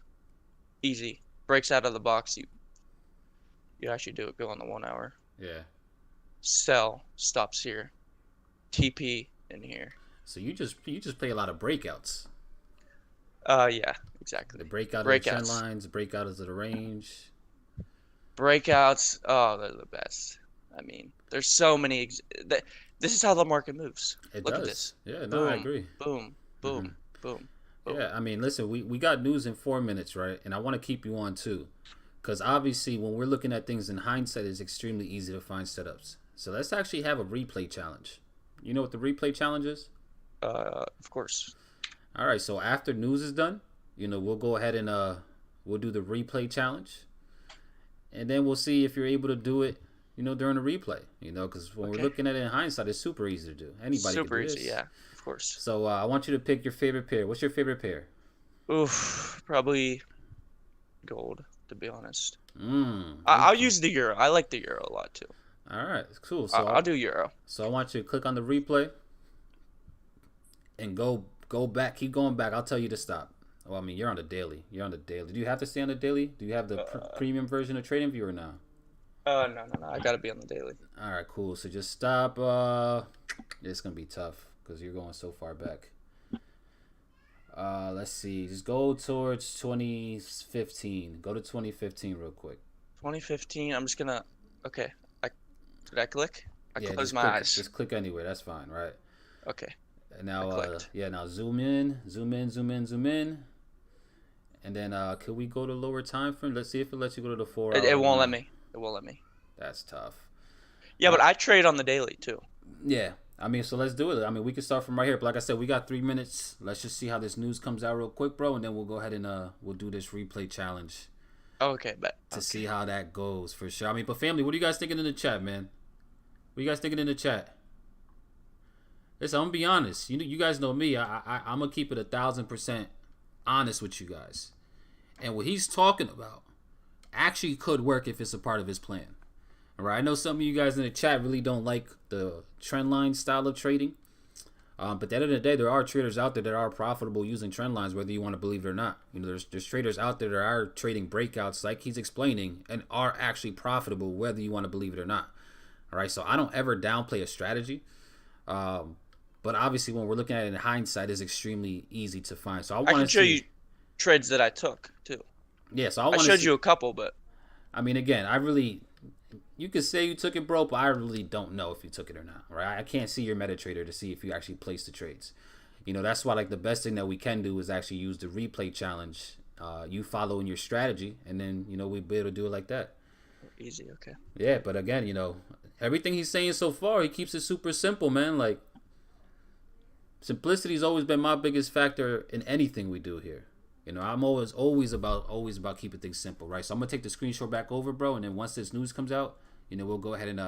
easy. Breaks out of the box, you actually do it, go on the 1 hour. Yeah. Sell, stops here. TP in here. So you just play a lot of breakouts. Yeah, exactly. The breakout of the trend lines, breakout of the range. Breakouts, oh, they're the best. I mean, there's so many. This is how the market moves. It Look does. at this. Yeah, no, boom, I agree. Boom, boom, boom, boom. Yeah, I mean, listen, we got news in 4 minutes, right? And I want to keep you on too. Because obviously, when we're looking at things in hindsight, it's extremely easy to find setups. So let's actually have a replay challenge. You know what the replay challenge is? Of course. All right, so after news is done, we'll go ahead and we'll do the replay challenge. And then we'll see if you're able to do it, during the replay. Because when we're looking at it in hindsight, it's super easy to do. Anybody super can do easy, this. yeah, of course. So I want you to pick your favorite pair. What's your favorite pair? Oof, probably gold, to be honest. Okay. I'll use the euro. I like the euro a lot too. All right, cool. So I'll do euro. So I want you to click on the replay and go back. Keep going back. I'll tell you to stop. Well, I mean, you're on the daily. You're on the daily. Do you have to stay on the daily? Do you have the premium version of TradingView or no? No. I gotta be on the daily. All right, cool. So just stop. It's gonna be tough because you're going so far back. Let's see. Just go towards 2015. Go to 2015 real quick. 2015. I'm just gonna. Okay. Did I click? I closed my eyes. Just click anywhere. That's fine, right? Okay. And now, now zoom in. And then, could we go to lower time frame? Let's see if it lets you go to the 4 hour. It won't let me. It won't let me. That's tough. Yeah, but I trade on the daily too. Yeah. I mean, so let's do it. I mean, we can start from right here. But like I said, we got 3 minutes. Let's just see how this news comes out real quick, bro. And then we'll go ahead and we'll do this replay challenge. Okay, bet. To see how that goes for sure. I mean, but family, what are you guys thinking in the chat, man? What are you guys thinking in the chat? Listen, I'm gonna be honest. You guys know me. I'm gonna keep it 1,000% honest with you guys. And what he's talking about actually could work if it's a part of his plan. All right. I know some of you guys in the chat really don't like the trend line style of trading. But at the end of the day, there are traders out there that are profitable using trend lines, whether you want to believe it or not. There's traders out there that are trading breakouts, like he's explaining, and are actually profitable, whether you want to believe it or not. All right, so I don't ever downplay a strategy. But obviously, when we're looking at it in hindsight, it's extremely easy to find. So I can show you trades that I took too. Yeah, so I showed you a couple, but I mean, again, you could say you took it, bro, but I really don't know if you took it or not, right? I can't see your MetaTrader to see if you actually placed the trades. That's why, like, the best thing that we can do is actually use the replay challenge. You follow in your strategy, and then, we'll be able to do it like that. Easy, okay. Yeah, but again, everything he's saying so far, he keeps it super simple, man. Like, simplicity's always been my biggest factor in anything we do here. I'm always about keeping things simple, right? So I'm gonna take the screenshot back over, bro, and then once this news comes out, we'll go ahead and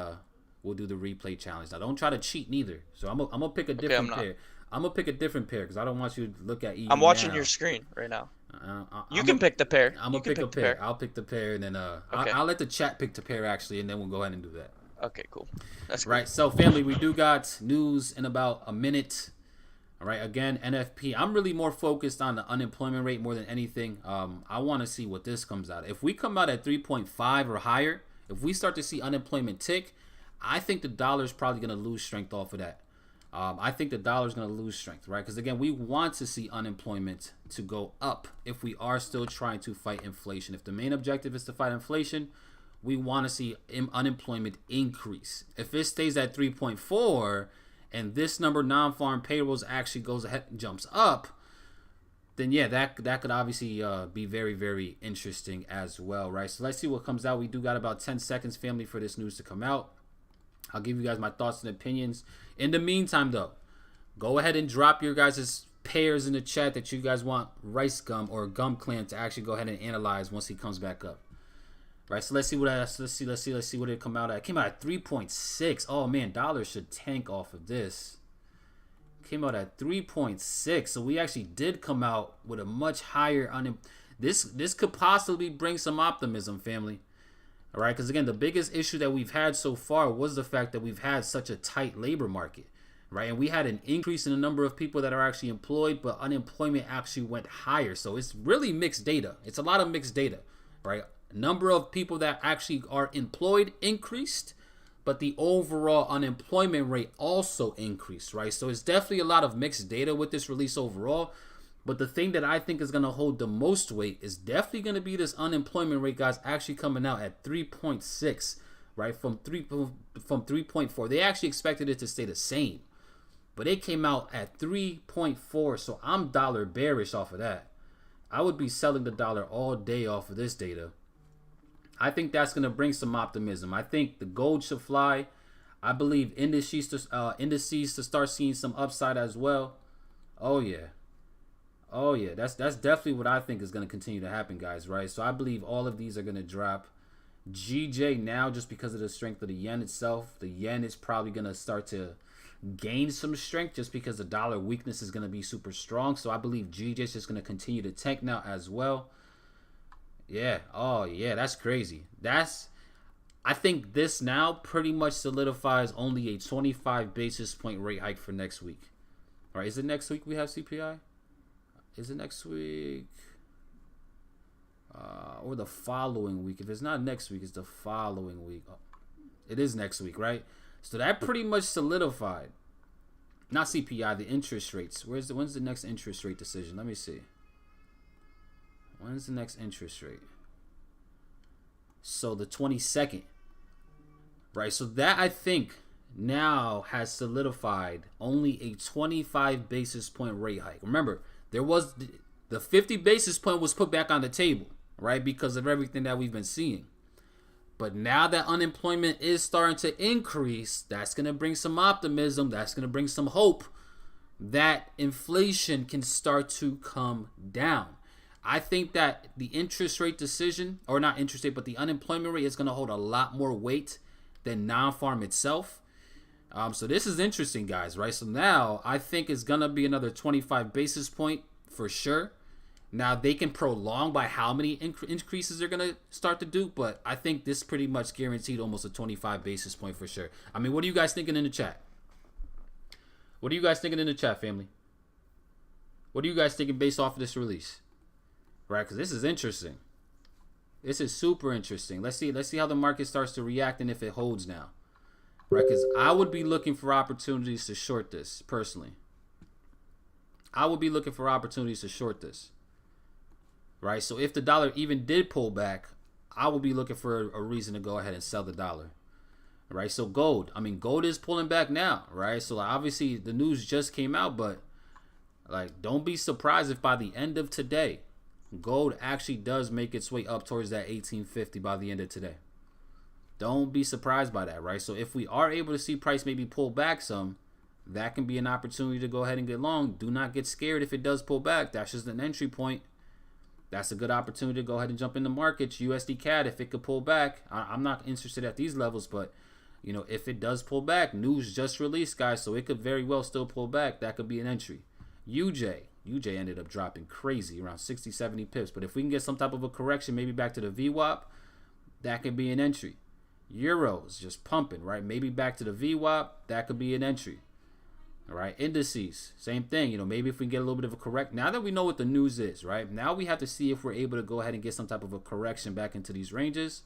we'll do the replay challenge. Now, don't try to cheat neither. So I'm gonna pick a different pair. I'm gonna pick a different pair because I don't want you to look at EU. I'm watching your screen right now. You can pick the pair. I'm gonna pick a pair. I'll pick the pair, and then okay. I'll let the chat pick the pair actually, and then we'll go ahead and do that. Okay, cool. That's cool. Right. So, family, we do got news in about a minute. All right. Again, NFP. I'm really more focused on the unemployment rate more than anything. I want to see what this comes out. If we come out at 3.5 or higher, if we start to see unemployment tick, I think the dollar is probably going to lose strength off of that. I think the dollar is going to lose strength, right? Because again, we want to see unemployment to go up if we are still trying to fight inflation. If the main objective is to fight inflation, we want to see unemployment increase. If it stays at 3.4 and this number non-farm payrolls actually goes ahead and jumps up, then yeah, that could obviously be very, very interesting as well, right? So let's see what comes out. We do got about 10 seconds, family, for this news to come out. I'll give you guys my thoughts and opinions. In the meantime, though, go ahead and drop your guys' pairs in the chat that you guys want Rice Gum or Gum Clan to actually go ahead and analyze once he comes back up. Right, so let's see what what it come out at. It came out at 3.6. Oh man, dollar should tank off of this. Came out at 3.6. So we actually did come out with a much higher this could possibly bring some optimism, family. All right, because again, the biggest issue that we've had so far was the fact that we've had such a tight labor market, right? And we had an increase in the number of people that are actually employed, but unemployment actually went higher. So it's really mixed data. It's a lot of mixed data, right? Number of people that actually are employed increased, but the overall unemployment rate also increased, right? So it's definitely a lot of mixed data with this release overall. But the thing that I think is going to hold the most weight is definitely going to be this unemployment rate, guys, actually coming out at 3.6, right? From 3.4. They actually expected it to stay the same, but it came out at 3.4. So I'm dollar bearish off of that. I would be selling the dollar all day off of this data. I think that's going to bring some optimism. I think the gold should fly. I believe indices to start seeing some upside as well. Oh yeah. Oh yeah, that's definitely what I think is going to continue to happen, guys, right? So I believe all of these are going to drop. GJ now, just because of the strength of the yen itself, the yen is probably going to start to gain some strength just because the dollar weakness is going to be super strong. So I believe GJ is just going to continue to tank now as well. Yeah. Oh yeah, that's crazy. I think this now pretty much solidifies only a 25 basis point rate hike for next week. All right, is it next week we have CPI? Is it next week? Or the following week? If it's not next week, it's the following week. Oh, it is next week, right? So that pretty much solidified. Not CPI, the interest rates. When's the next interest rate decision? Let me see. When's the next interest rate? So the 22nd. Right, so that I think now has solidified only a 25 basis point rate hike. Remember, there was the 50 basis point was put back on the table, right? Because of everything that we've been seeing. But now that unemployment is starting to increase, that's going to bring some optimism. That's going to bring some hope that inflation can start to come down. I think that the interest rate decision, or not interest rate, but the unemployment rate is going to hold a lot more weight than non-farm itself. So this is interesting, guys, right? So now I think it's going to be another 25 basis point for sure. Now they can prolong by how many increases they're going to start to do, but I think this pretty much guaranteed almost a 25 basis point for sure. I mean, what are you guys thinking in the chat? What are you guys thinking in the chat, family? What are you guys thinking based off of this release? Right, because this is interesting. This is super interesting. Let's see how the market starts to react and if it holds now. Right, because I would be looking for opportunities to short this, personally. I would be looking for opportunities to short this. Right, so if the dollar even did pull back, I would be looking for a reason to go ahead and sell the dollar. Right, so gold. I mean, gold is pulling back now, right? So obviously the news just came out, but like, don't be surprised if by the end of today, gold actually does make its way up towards that 1850 by the end of today. Don't be surprised by that, right? So if we are able to see price maybe pull back some, that can be an opportunity to go ahead and get long. Do not get scared if it does pull back. That's just an entry point. That's a good opportunity to go ahead and jump in the markets. USD CAD, if it could pull back, I'm not interested at these levels, but you know, if it does pull back, news just released, guys, so it could very well still pull back. That could be an entry. UJ ended up dropping crazy, around 60, 70 pips. But if we can get some type of a correction, maybe back to the VWAP, that could be an entry. Euros just pumping, right? Maybe back to the VWAP, that could be an entry. All right, indices, same thing. You know, maybe if we get a little bit of a correct, now that we know what the news is, right? Now we have to see if we're able to go ahead and get some type of a correction back into these ranges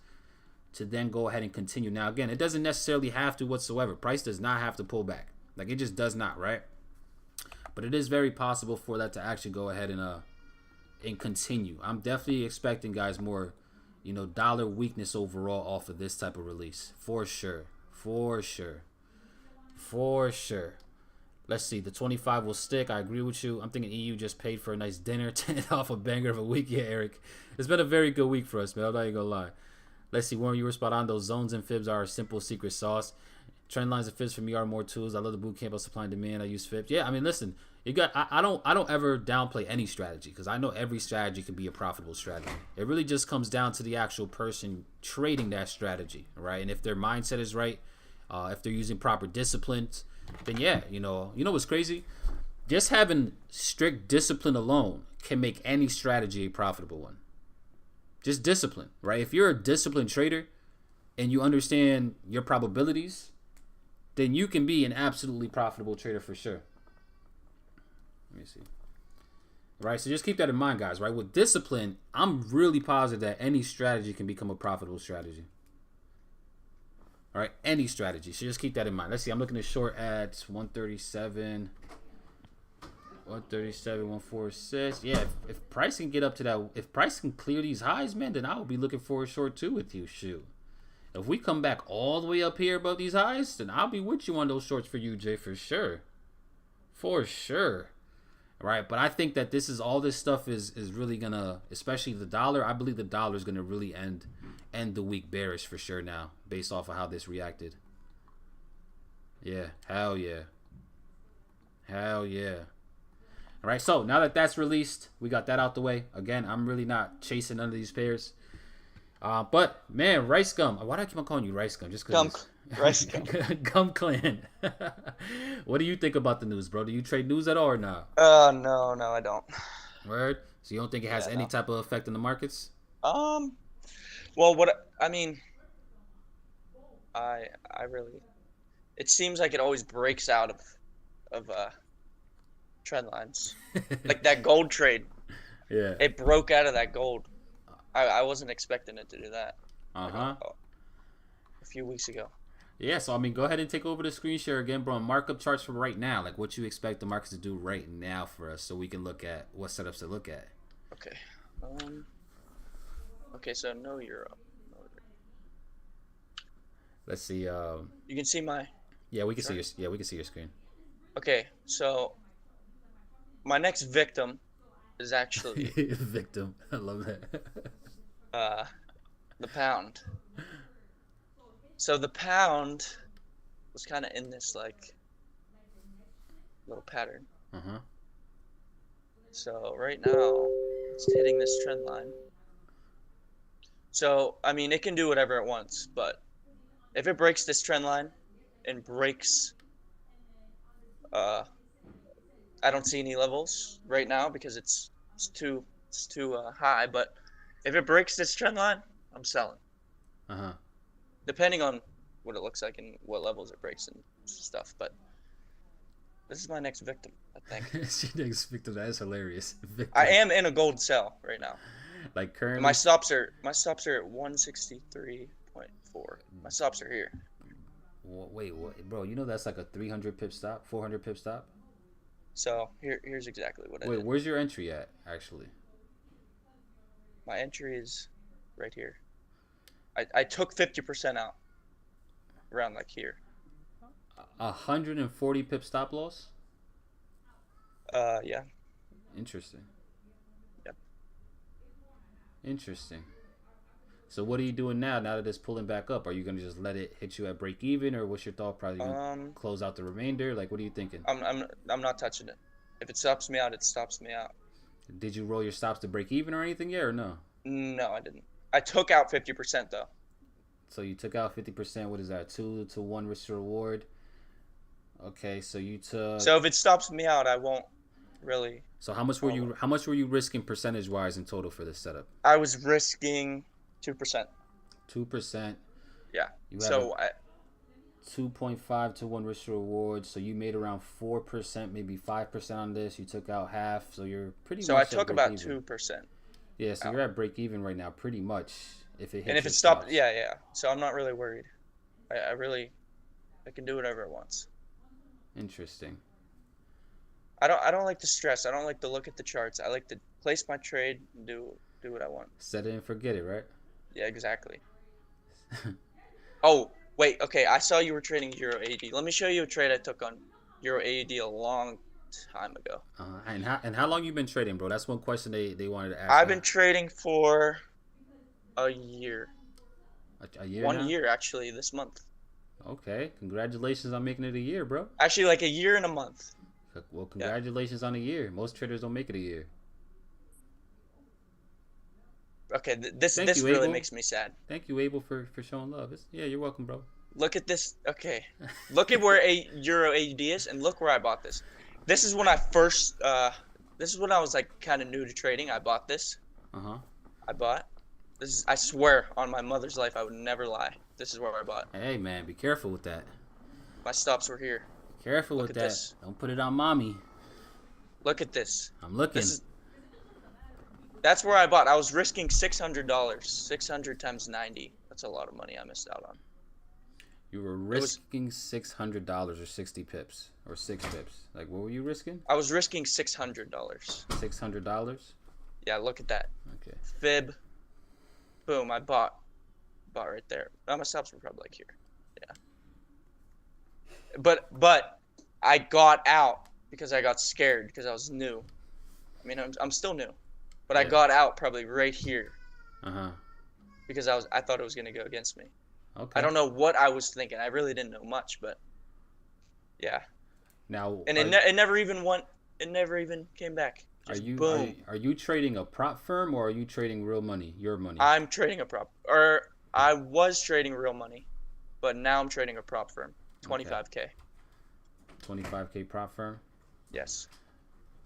to then go ahead and continue. Now, again, it doesn't necessarily have to whatsoever. Price does not have to pull back. Like, it just does not, right? But it is very possible for that to actually go ahead and continue. I'm definitely expecting, guys, more, you know, dollar weakness overall off of this type of release. For sure. For sure. For sure. Let's see. The 25 will stick. I agree with you. I'm thinking EU just paid for a nice dinner. 10 off a banger of a week. Yeah, Eric. It's been a very good week for us, man. I'm not even going to lie. Let's see. Warren, you were spot on. Those zones and fibs are a simple secret sauce. Trend lines and fibs for me are more tools. I love the boot camp of supply and demand. I use fibs. Yeah, I mean, listen. You got. I don't ever downplay any strategy because I know every strategy can be a profitable strategy. It really just comes down to the actual person trading that strategy, right? And if their mindset is right, if they're using proper disciplines, then yeah, you know what's crazy? Just having strict discipline alone can make any strategy a profitable one. Just discipline, right? If you're a disciplined trader and you understand your probabilities, then you can be an absolutely profitable trader for sure. Let me see. Right, so just keep that in mind, guys, right? With discipline, I'm really positive that any strategy can become a profitable strategy. All right, any strategy. So just keep that in mind. Let's see. I'm looking at short at 137, 146. Yeah, if price can get up to that, if price can clear these highs, man, then I will be looking for a short too with you. Shoot. If we come back all the way up here above these highs, then I'll be with you on those shorts for you, Jay, for sure. For sure. All right, but I think that all this stuff is really gonna, especially the dollar. I believe the dollar is gonna really end the week bearish for sure now, based off of how this reacted. Yeah, hell yeah. Hell yeah. All right, so now that that's released, we got that out the way. Again, I'm really not chasing none of these pairs. But, man, Rice Gum. Why do I keep on calling you Rice Gum? Just because Rice Gum. Gum Clan. What do you think about the news, bro? Do you trade news at all or not? No, I don't. Word? So you don't think it has any type of effect on the markets? Well, I mean, I really, it seems like it always breaks out of trend lines. Like that gold trade. Yeah. It broke out of that gold. I wasn't expecting it to do that. Uh-huh. Like, a few weeks ago. Yeah, so I mean, go ahead and take over the screen share again, bro. Markup charts for right now, like what you expect the markets to do right now for us, so we can look at what setups to look at. Okay. Okay, so no euro. Let's see. You can see my. Yeah, we can see your. Yeah, we can see your screen. Okay, so my next victim is actually victim. I love that. The pound. So the pound was kind of in this like little pattern. Uh-huh. So right now it's hitting this trend line. So I mean it can do whatever it wants, but if it breaks this trend line and breaks I don't see any levels right now because it's too high, but if it breaks this trend line, I'm selling. Uh-huh. Depending on what it looks like and what levels it breaks and stuff, but this is my next victim, I think. Your next victim, that is hilarious. Victim. I am in a gold sell right now. Like currently. My stops are at 163.4. My stops are here. Wait, what, bro? You know that's like a 300 pip stop, 400 pip stop. So here's exactly what I did. Wait, where's your entry at, actually? My entry is right here. I took 50% out around like here. 140 pip stop loss? Yeah. Interesting. Yep. Interesting. So what are you doing now that it's pulling back up? Are you gonna just let it hit you at break even, or what's your thought? Probably gonna close out the remainder. Like, what are you thinking? I'm not touching it. If it stops me out, it stops me out. Did you roll your stops to break even or anything yet, or no? No, I didn't. I took out 50% though. So you took out 50%. What is that? 2-to-1 risk to reward. Okay, so you took. So if it stops me out, I won't really. So how much were you? How much were you risking percentage wise in total for this setup? I was risking 2%. 2%. Yeah. You have So 2.5 to 1 risk reward, so you made around 4%, maybe 5% on this. You took out half, so you're pretty so much I at took break about even. 2%. Yeah, so out. you're at break even right now, pretty much. If it hits And if your it stopped, stops. yeah. So I'm not really worried. I can do whatever I want. Interesting. I don't like the stress. I don't like to look at the charts. I like to place my trade and do what I want. Set it and forget it, right? Yeah, exactly. Oh, wait. Okay, I saw you were trading Euro AUD. Let me show you a trade I took on Euro AUD a long time ago. And how long you been trading, bro? That's one question they wanted to ask. I've been trading for a year. A year 1 now? year, actually, this month. Okay, congratulations on making it a year, bro. Actually, like a year and a month. Well, congratulations on a year. Most traders don't make it a year. Okay, this you, really Abel. makes me sad. Thank you, Abel, for showing love. Yeah, you're welcome, bro. Look at this. Okay, look at where a Euro AUD is, and look where I bought this. This is when I first. This is when I was like kind of new to trading. I bought this. I bought. This is. I swear on my mother's life, I would never lie. This is where I bought. Hey, man, be careful with that. My stops were here. Careful with that. This. Don't put it on mommy. Look at this. I'm looking. That's where I bought. I was risking $600. 600 times 90. That's a lot of money I missed out on. You were risking $600 or 60 pips or 6 pips. Like, what were you risking? I was risking $600. $600? Yeah, look at that. Okay. Fib. Boom, I bought right there. Oh, my stops were probably like here. Yeah. But I got out because I got scared because I was new. I mean, I'm still new. But I got out probably right here. Because I thought it was going to go against me. Okay. I don't know what I was thinking. I really didn't know much, but yeah. Now, and it never even went. It never even came back. Just boom. Are you trading a prop firm or are you trading real money? Your money? I'm trading a prop, or I was trading real money, but now I'm trading a prop firm. 25K. 25K prop firm. Yes.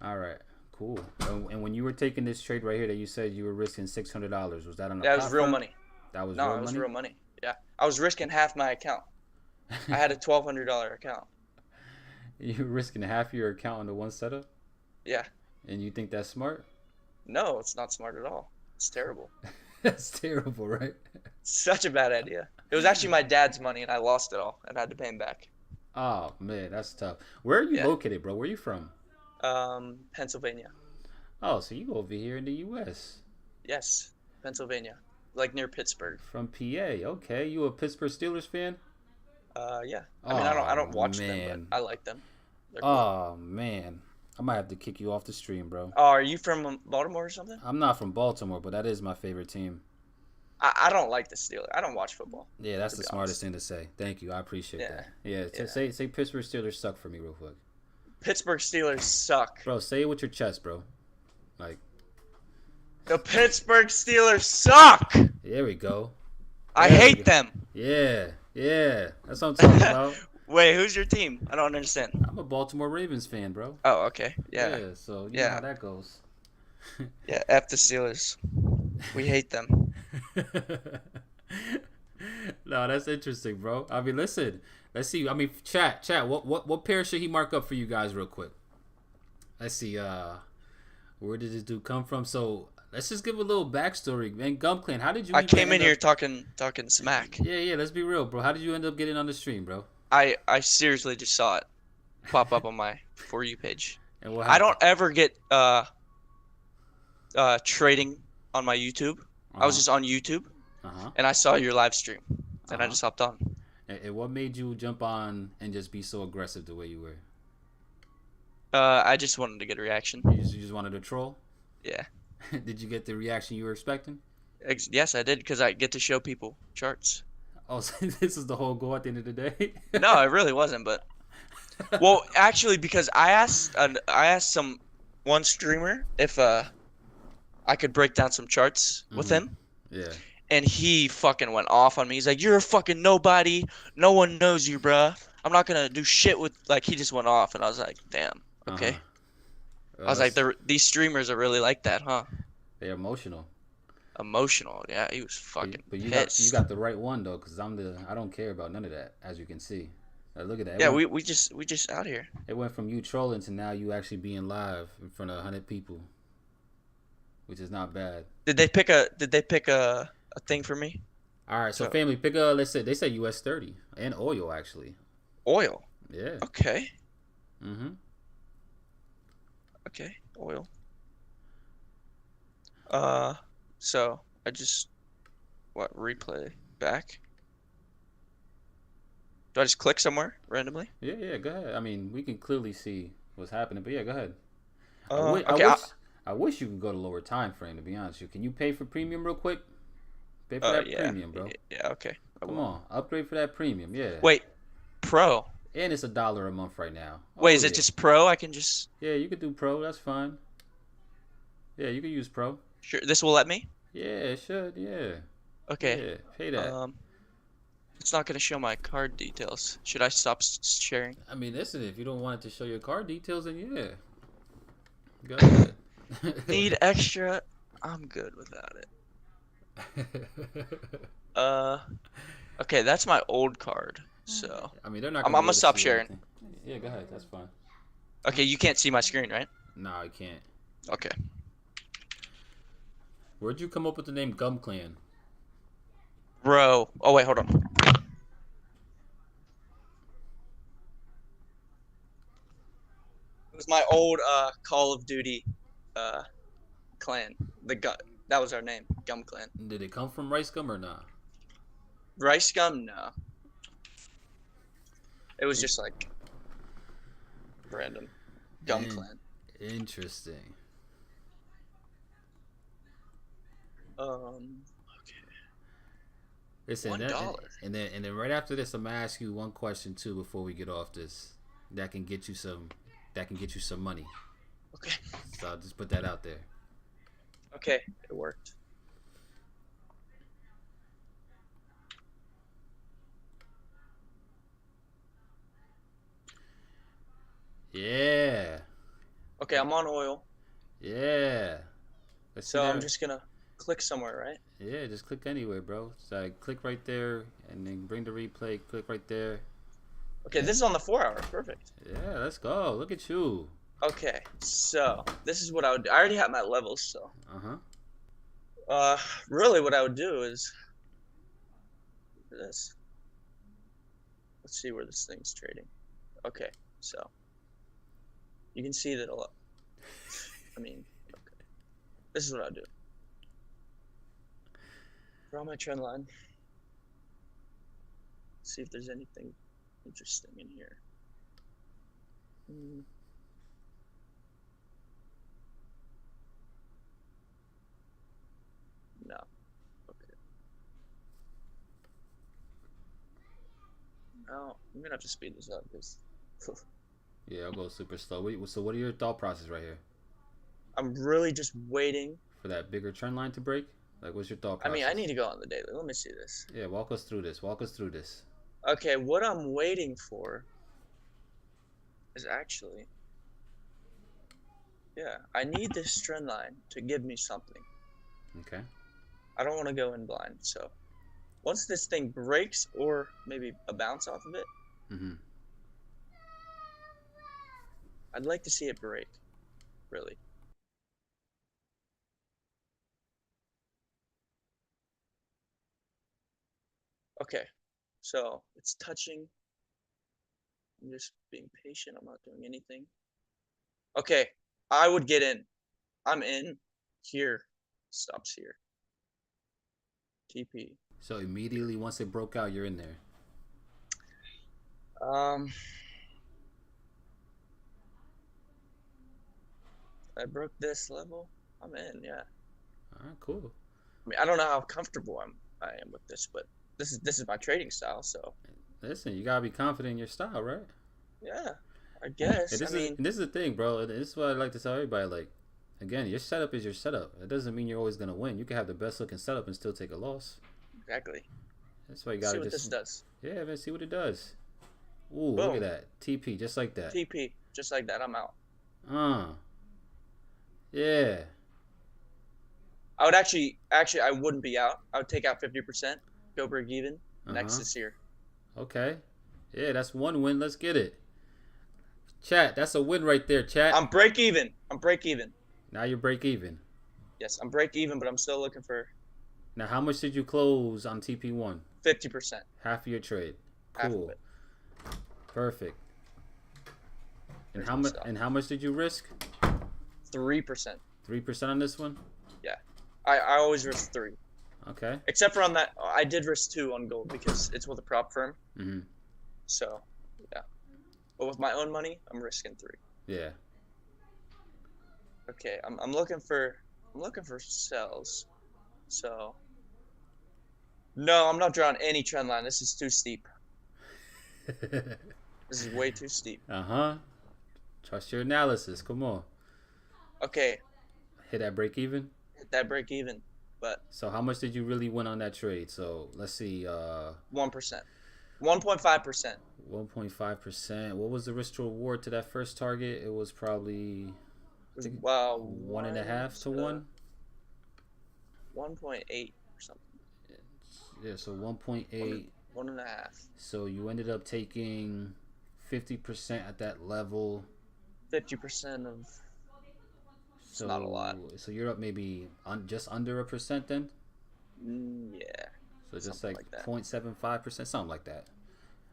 All right. Cool. And when you were taking this trade right here that you said you were risking $600, was that on a That prop was real firm? money. That was no, real it was money? real money. Yeah, I was risking half my account. I had a $1,200 account. You were risking half your account on the one setup? Yeah. And you think that's smart? No, it's not smart at all. It's terrible. That's terrible, right? Such a bad idea. It was actually my dad's money, and I lost it all, and I had to pay him back. Oh man, that's tough. Where are you located, bro? Where are you from? Pennsylvania. Oh, so you over here in the U.S. Yes, Pennsylvania, like near Pittsburgh. From PA. Okay, you a Pittsburgh Steelers fan? Yeah. I mean, I don't watch them, but I like them. They're cool. Oh man, I might have to kick you off the stream, bro. Oh, are you from Baltimore or something? I'm not from Baltimore, but that is my favorite team. I don't like the Steelers. I don't watch football. Yeah, that's the smartest thing to say. Thank you. I appreciate that. Yeah, Yeah. Say Pittsburgh Steelers suck for me real quick. Pittsburgh Steelers suck. Bro, say it with your chest, bro. Like, the Pittsburgh Steelers suck. there we go. I hate them. Yeah. That's what I'm talking about. Wait, who's your team? I don't understand. I'm a Baltimore Ravens fan, bro. Oh, okay. Yeah. So you know how that goes. Yeah, F the Steelers. We hate them. No, that's interesting, bro. I mean, listen. Let's see. I mean, chat. What pair should he mark up for you guys, real quick? Let's see. Where did this dude come from? So let's just give a little backstory, man. Gumclan, how did you? I came in here talking smack. Yeah. Let's be real, bro. How did you end up getting on the stream, bro? I seriously just saw it pop up on my For You page. And what I happened? don't ever get trading on my YouTube. I was just on YouTube, and I saw your live stream, and I just hopped on. And what made you jump on and just be so aggressive the way you were? I just wanted to get a reaction. You just wanted to troll? Yeah. Did you get the reaction you were expecting? Yes, I did, because I get to show people charts. Oh, so this is the whole goal at the end of the day? No, it really wasn't, but well, actually, because I asked one streamer if I could break down some charts with him. Yeah. And he fucking went off on me. He's like, "You're a fucking nobody. No one knows you, bruh. I'm not gonna do shit with." Like, he just went off, and I was like, "Damn, okay." I was like, "These streamers are really like that, huh?" They're emotional. Emotional. Yeah, he was fucking But you pissed. got the right one though, cause I don't care about none of that, as you can see. Look at that. Yeah, we just out here. It went from you trolling to now you actually being live in front of 100 people, which is not bad. Did they pick a thing for me? All right, so family, pick a. Let's say they said US 30 and oil actually. Oil. Yeah. Okay. Mm-hmm. Okay, oil. So I just replay back? Do I just click somewhere randomly? Yeah, go ahead. I mean, we can clearly see what's happening, but yeah, go ahead. Okay. I wish you could go to lower time frame. To be honest with you, can you pay for premium real quick? Pay for that premium, bro. Yeah, okay. Come on, upgrade for that premium. Yeah. Wait, pro. And it's $1 a month right now. Wait, is it just pro? I can just. Yeah, you could do pro. That's fine. Yeah, you can use pro. Sure, this will let me. Yeah, it should. Yeah. Okay. Yeah, pay that. It's not gonna show my card details. Should I stop sharing? I mean, listen, if you don't want it to show your card details, then yeah. Go ahead. Need extra? I'm good without it. Okay, that's my old card. So. I mean, they're not. I'm gonna stop sharing. Anything. Yeah, go ahead. That's fine. Okay, you can't see my screen, right? No, I can't. Okay. Where'd you come up with the name Gum Clan? Bro. Oh wait, hold on. It was my old Call of Duty clan. That was our name, Gum Clan. Did it come from Rice Gum or not? Rice Gum? No. It was just like random Gum Clan. Interesting. Okay. Listen, $1. and then right after this, I'm gonna ask you one question too before we get off this. That can get you some money. Okay. So I'll just put that out there. Okay, it worked. Yeah. Okay, I'm on oil. Yeah. So I'm just gonna click somewhere, right? Yeah, just click anywhere, bro. So I click right there, and then bring the replay. Click right there. Okay, this is on the 4 hour. Perfect. Yeah, let's go. Look at you. Okay, so this is what I would do. I already have my levels, so. Really, what I would do is this. Let's see where this thing's trading. Okay, so you can see that a lot. I mean, okay. This is what I'll do. Draw my trend line. See if there's anything interesting in here. No. Okay. No, I'm gonna have to speed this up because. Yeah, I'll go super slow. So what are your thought process right here? I'm really just waiting for that bigger trend line to break. Like, what's your thought process? I mean, I need to go on the daily. Let me see this. Yeah, walk us through this. Okay, what I'm waiting for is actually, yeah, I need this trend line to give me something. Okay. I don't want to go in blind, so once this thing breaks or maybe a bounce off of it, I'd like to see it break, really. Okay, so it's touching. I'm just being patient. I'm not doing anything. Okay, I would get in. I'm in. Here. Stops here. TP. So immediately once it broke out, you're in there. I broke this level. I'm in, yeah. All right, cool. I mean, I don't know how comfortable I am with this, but this is my trading style, so. Listen, you gotta be confident in your style, right? Yeah, I guess. This is the thing, bro. This is what I like to tell everybody. Like, again, your setup is your setup. It doesn't mean you're always gonna win. You can have the best looking setup and still take a loss. Exactly. That's why you gotta see what this does. Yeah, man. See what it does. Ooh, Boom. Look at that. TP, just like that. TP, just like that. I'm out. Yeah. I would actually I wouldn't be out. I would take out 50%, go break even. Next is here. Okay. Yeah, that's one win. Let's get it. Chat, that's a win right there, chat. I'm break even. Now you're break even. Yes, I'm break even, but I'm still looking for. Now, how much did you close on TP1? 50%. Half of your trade. Half Cool. of it. Perfect. And There's how much did you risk? 3%. 3% on this one? Yeah. I always risk 3. Okay. Except for on that, I did risk 2 on gold because it's with a prop firm. Mm-hmm. So, yeah. But with my own money, I'm risking 3. Yeah. Okay, I'm looking for sells. So, no, I'm not drawing any trend line. This is too steep. This is way too steep. Trust your analysis. Come on. Okay. Hit that break even? Hit that break even. But so how much did you really win on that trade? So let's see. 1%. 1.5%. 1.5%. What was the risk to reward to that first target? It was probably 1.5 to 1. 1.8 or something. Yeah, so 1.8. 1.5. So you ended up taking 50% at that level. 50% of. It's not a lot. So you're up maybe just under 1% then? Yeah. So just like like that. 0.75%, something like that.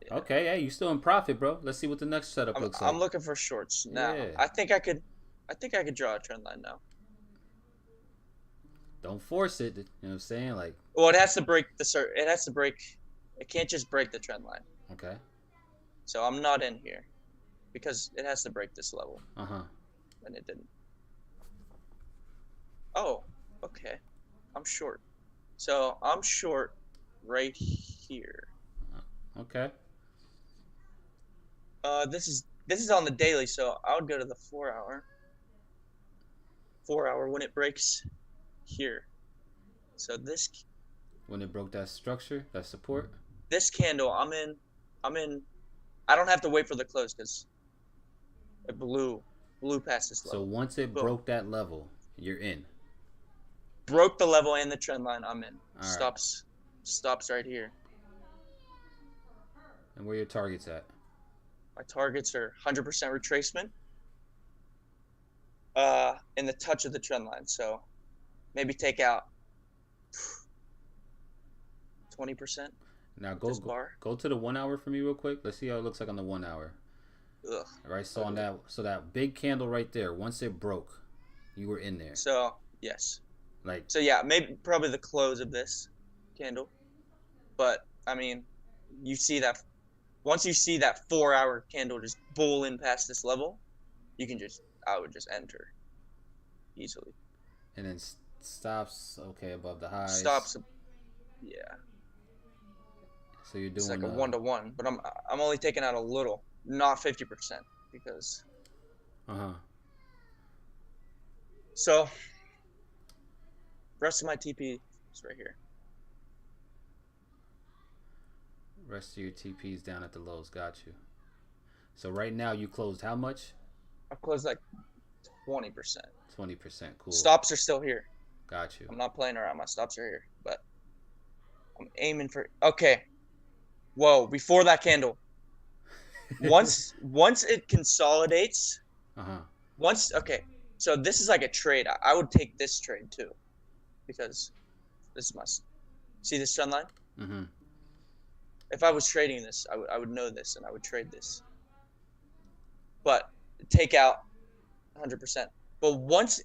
Yeah. Okay, hey, you still in profit, bro. Let's see what the next setup looks like. I'm looking for shorts now. Yeah. I think I could draw a trend line now. Don't force it. You know what I'm saying? Like. Well, it has to break It can't just break the trend line. Okay. So I'm not in here because it has to break this level. And it didn't. Oh, okay. I'm short. So I'm short right here. Okay. This is on the daily, so I would go to the 4 hour. 4 hour when it breaks here. So this. When it broke that structure, that support. This candle, I'm in. I don't have to wait for the close because it blew past this level. So once it broke that level, you're in. Broke the level and the trend line, I'm in. All Stops right here. And where your targets at? My targets are 100% retracement. In the touch of the trend line, so maybe take out 20%. Now go to the 1 hour for me real quick. Let's see how it looks like on the 1 hour. Ugh. All right, so on that big candle right there, once it broke, you were in there. So yes. Like. So yeah, probably the close of this candle, but I mean, you see that once you see that 4 hour candle just bull in past this level, I would just enter easily. And then stops above the highs. Stops, yeah. So you're doing it's like a 1-to-1, but I'm only taking out a little, not 50% because. So. Rest of my TP is right here. Rest of your TP is down at the lows. Got you. So right now you closed how much? I closed like 20%. 20%. Cool. Stops are still here. Got you. I'm not playing around. My stops are here, but I'm aiming for. Okay. Whoa! Before that candle. Once it consolidates. Okay. So this is like a trade. I would take this trade too, because this is my. See this trend line? If I was trading this, I would know this and I would trade this. But take out 100%. But once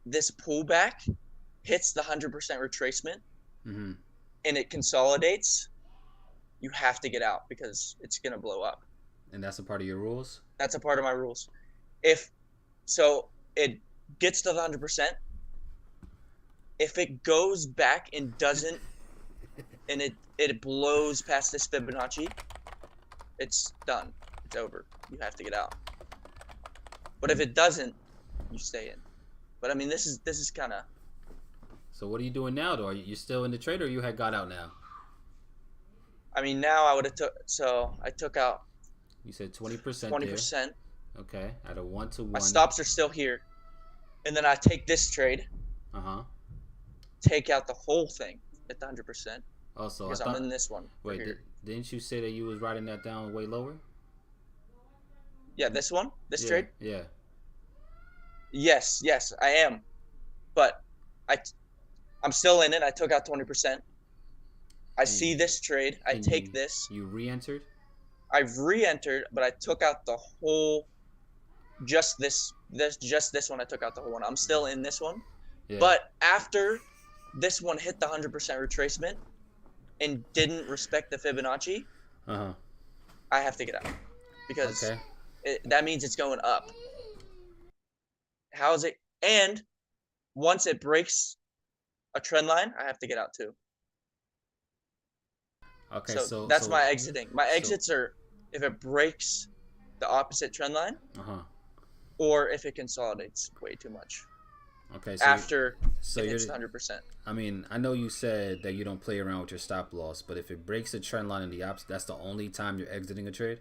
this pullback hits the 100% retracement and it consolidates, you have to get out because it's gonna blow up. And that's a part of your rules? That's a part of my rules. If so, it gets to the 100%. If it goes back and doesn't, and it blows past this Fibonacci, it's done. It's over. You have to get out. But if it doesn't, you stay in. But I mean, this is kind of. So what are you doing now, though? Are you still in the trade, or you had got out now? I mean, now I would have took. So I took out. You said 20%. 20%. Okay, at a 1-to-1. My stops are still here. and then I take this trade, take out the whole thing at the 100%. Also, because I'm in this one. Wait, didn't you say that you was writing that down way lower? Yeah, this one, this trade. Yeah. Yes, I am, but I'm still in it. I took out 20%. I see this trade. I take this. You re-entered? I've re-entered, but I took out the whole. Just this one. I took out the whole one. I'm still in this one, but after this one hit the 100% retracement and didn't respect the Fibonacci, I have to get out because that means it's going up. How is it? And once it breaks a trend line, I have to get out too. Okay, so that's my exiting. My exits are if it breaks the opposite trend line, or if it consolidates way too much. Okay, so so it's 100%. I mean, I know you said that you don't play around with your stop loss, but if it breaks a trend line in the opposite, that's the only time you're exiting a trade?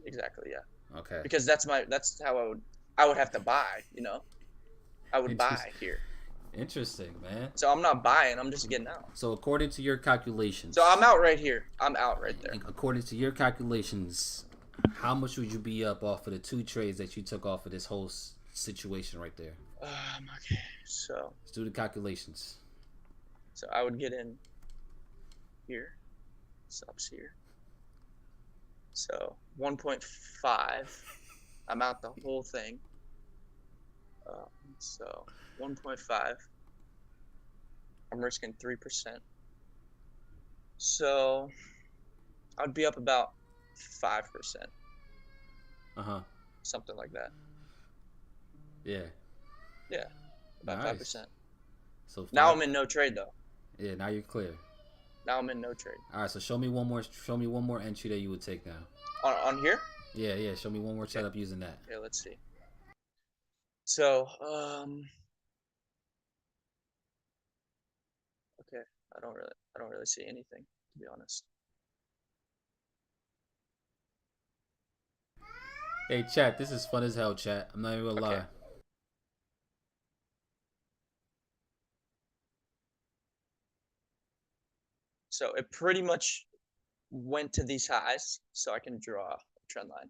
Exactly, yeah. Okay. Because that's how I would have to buy, you know. I would buy here. Interesting, man. So I'm not buying, I'm just getting out. So according to your calculations. So I'm out right here. I'm out right there. According to your calculations, how much would you be up off of the 2 trades that you took off of this whole situation right there? Okay, so let's do the calculations. So I would get in here, stops here. So 1.5. I'm out the whole thing. So 1.5. I'm risking 3%. So I'd be up about 5%. Something like that. Yeah. Yeah, about 5%. So now I'm in no trade though. Yeah, now you're clear. Now I'm in no trade. All right, so show me one more entry that you would take now. On here? Yeah. Show me one more setup using that. Okay, let's see. So okay, I don't really see anything, to be honest. Hey chat, this is fun as hell, chat. I'm not even gonna lie. So it pretty much went to these highs, so I can draw a trend line.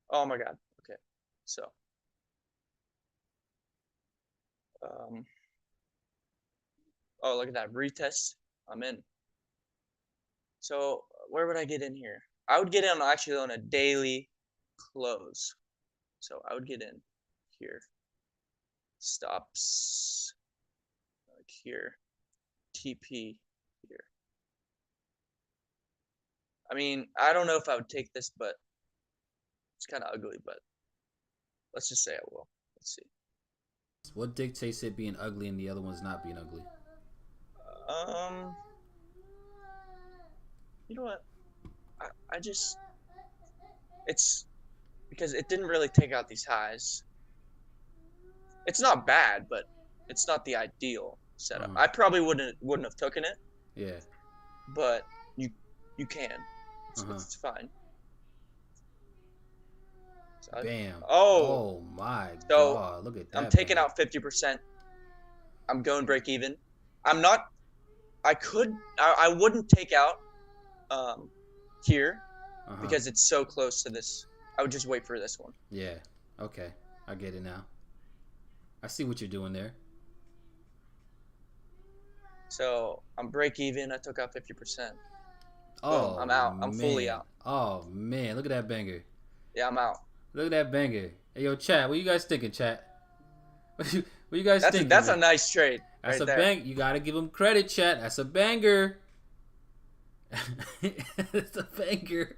Oh my god. Okay. So oh, look at that retest. I'm in. So where would I get in here? I would get in actually on a daily close. So I would get in here. Stops like here. TP here. I mean, I don't know if I would take this, but it's kind of ugly, but let's just say I will. Let's see. What dictates it being ugly and the other one's not being ugly? You know what? I just, it's because it didn't really take out these highs. It's not bad, but it's not the ideal setup. I probably wouldn't have taken it. Yeah. But you can. It's fine. So bam. Oh my so god! Look at that. I'm taking out 50%. I'm going break even. I'm not. I wouldn't take out here because it's so close to this. I would just wait for this one. Yeah. Okay. I get it now. I see what you're doing there. So I'm break even. I took out 50%. Oh, boom, I'm out. I'm fully out. Oh man, look at that banger. Yeah, I'm out. Look at that banger. Hey yo, chat. What you guys thinking, chat? What you guys thinking? That's a nice trade. That's right a bang. You gotta give him credit, chat. That's a banger. That's a banger.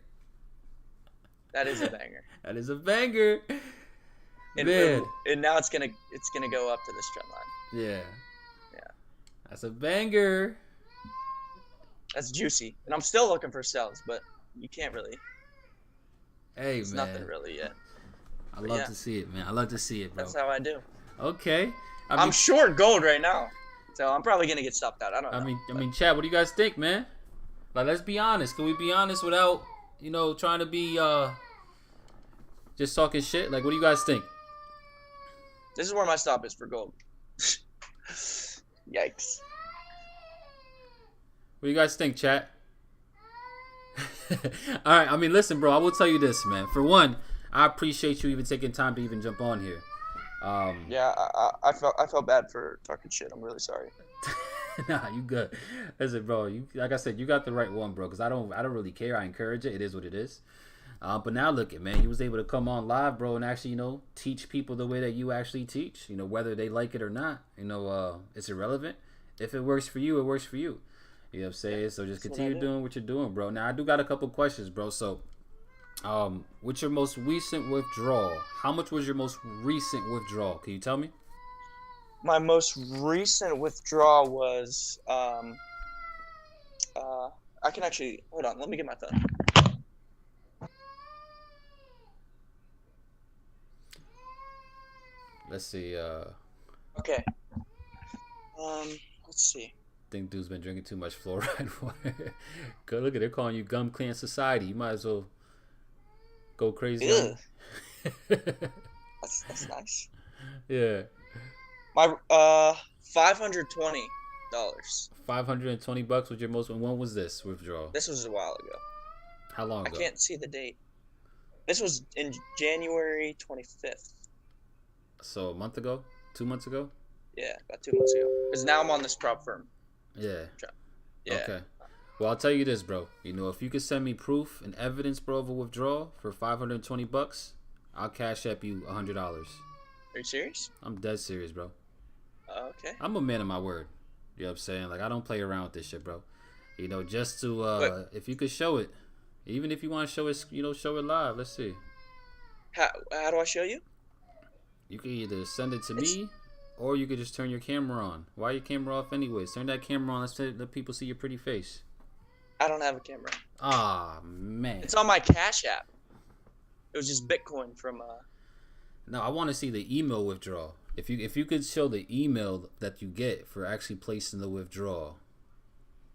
That is a banger. That is a banger. Man. And now it's gonna go up to this trend line. Yeah. Yeah. That's a banger. That's juicy. And I'm still looking for sells, but you can't really. Hey, it's man. Nothing really yet. I love to see it, man. I love to see it, bro. That's how I do. Okay. I'm short gold right now, so I'm probably gonna get stopped out. I don't know. I mean, Chad, what do you guys think, man? Like, let's be honest. Can we be honest without, trying to be, Just talking shit? Like, what do you guys think? This is where my stop is for gold. Yikes. What do you guys think, chat? All right, I mean, listen, bro, I will tell you this, man. For one, I appreciate you even taking time to even jump on here. Yeah, I felt bad for talking shit. I'm really sorry. Nah, you good. Listen, bro, you, like I said, you got the right one, bro, because I don't really care. I encourage it. It is what it is. But now look at, man, you was able to come on live, bro, and actually, teach people the way that you actually teach, whether they like it or not, it's irrelevant. If it works for you, it works for you. You know what I'm saying? So just continue doing what you're doing, bro. Now, I do got a couple questions, bro. So, what's your most recent withdrawal? How much was your most recent withdrawal? Can you tell me? My most recent withdrawal was, I can actually, hold on, let me get my phone. Let's see. Okay. Let's see. Think dude's been drinking too much fluoride water. Go look at, they're calling you Gum Clan Society. You might as well go crazy. That's nice. Yeah. My $520. $520 was your most. When was this withdrawal? This was a while ago. How long ago? I can't see the date. This was in January 25th. So a month ago? 2 months ago? Yeah, about 2 months ago. Because now I'm on this prop firm. Yeah. Yeah. Okay. Well, I'll tell you this, bro. If you could send me proof and evidence, bro, of a withdrawal for $520, I'll cash app you $100. Are you serious? I'm dead serious, bro. Okay. I'm a man of my word. You know what I'm saying? Like, I don't play around with this shit, bro. Just to, if you could show it, even if you want to show it, show it live. Let's see. How do I show you? You can either send it to me, or you could just turn your camera on. Why your camera off anyways? Turn that camera on. Let people see your pretty face. I don't have a camera. Ah, man. It's on my Cash App. It was just Bitcoin from No, I want to see the email withdrawal. If you could show the email that you get for actually placing the withdrawal,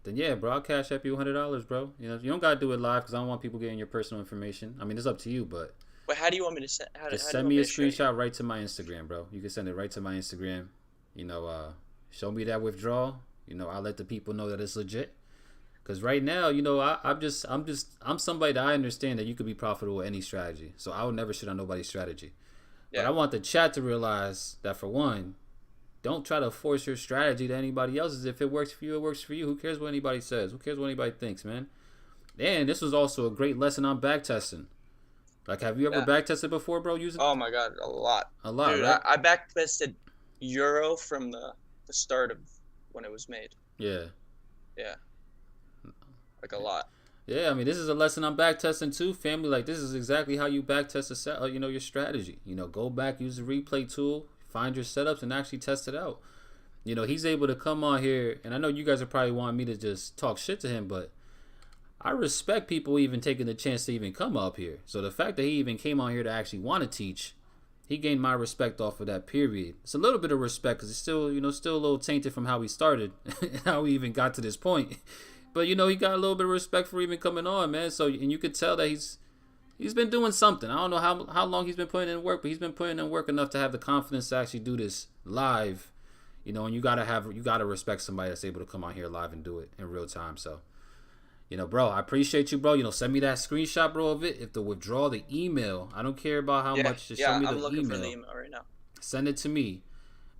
then yeah, bro, I'll cash app you $100, bro. You don't gotta do it live because I don't want people getting your personal information. I mean, it's up to you, but. But how do you want me to send? Just send me a screenshot right to my Instagram, bro. You can send it right to my Instagram. Show me that withdrawal. I'll let the people know that it's legit. Cause right now, I'm somebody that I understand that you could be profitable with any strategy. So I would never shit on nobody's strategy. Yeah. But I want the chat to realize that, for one, don't try to force your strategy to anybody else's. If it works for you, it works for you. Who cares what anybody says? Who cares what anybody thinks, man? And this was also a great lesson on backtesting. Like, have you ever backtested before, bro? Oh my god, a lot. A lot, dude, right? I backtested Euro from the start of when it was made. Yeah. Yeah. Like a lot. Yeah, I mean, this is a lesson on backtesting too, family. Like, this is exactly how you backtest your strategy. Go back, use the replay tool, find your setups, and actually test it out. He's able to come on here, and I know you guys are probably wanting me to just talk shit to him, but I respect people even taking the chance to even come up here. So the fact that he even came on here to actually want to teach, he gained my respect off of that period. It's a little bit of respect because it's still, still a little tainted from how we started, how we even got to this point. But he got a little bit of respect for even coming on, man. So, and you could tell that he's been doing something. I don't know how long he's been putting in work, but he's been putting in work enough to have the confidence to actually do this live. And you gotta respect somebody that's able to come on here live and do it in real time. So, bro, I appreciate you, bro. Send me that screenshot, bro, of it. If the withdrawal, the email, I don't care about how much. Just show me the email. I'm looking for the email right now. Send it to me.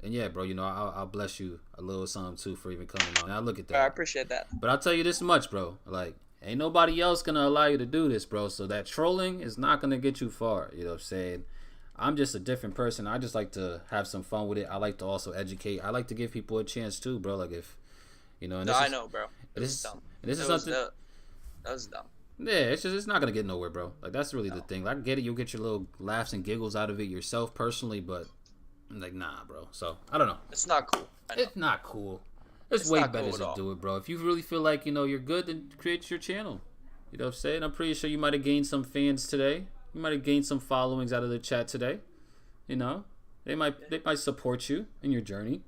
And yeah, bro, I'll bless you a little something too for even coming on. Now look at that. I appreciate that. But I'll tell you this much, bro. Like, ain't nobody else gonna allow you to do this, bro. So that trolling is not gonna get you far. You know what I'm saying? I'm just a different person. I just like to have some fun with it. I like to also educate. I like to give people a chance too, bro. Like, if and I know, bro. This is dumb. This is something. That was dumb. Yeah, it's not gonna get nowhere, bro. Like, that's really the thing. Like, I get it. You'll get your little laughs and giggles out of it yourself personally, but I'm like, nah, bro. So I don't know. It's not cool. It's not cool. It's way better to do it, bro. If you really feel like you're good, then create your channel. You know what I'm saying? I'm pretty sure you might have gained some fans today. You might have gained some followings out of the chat today. They might support you in your journey.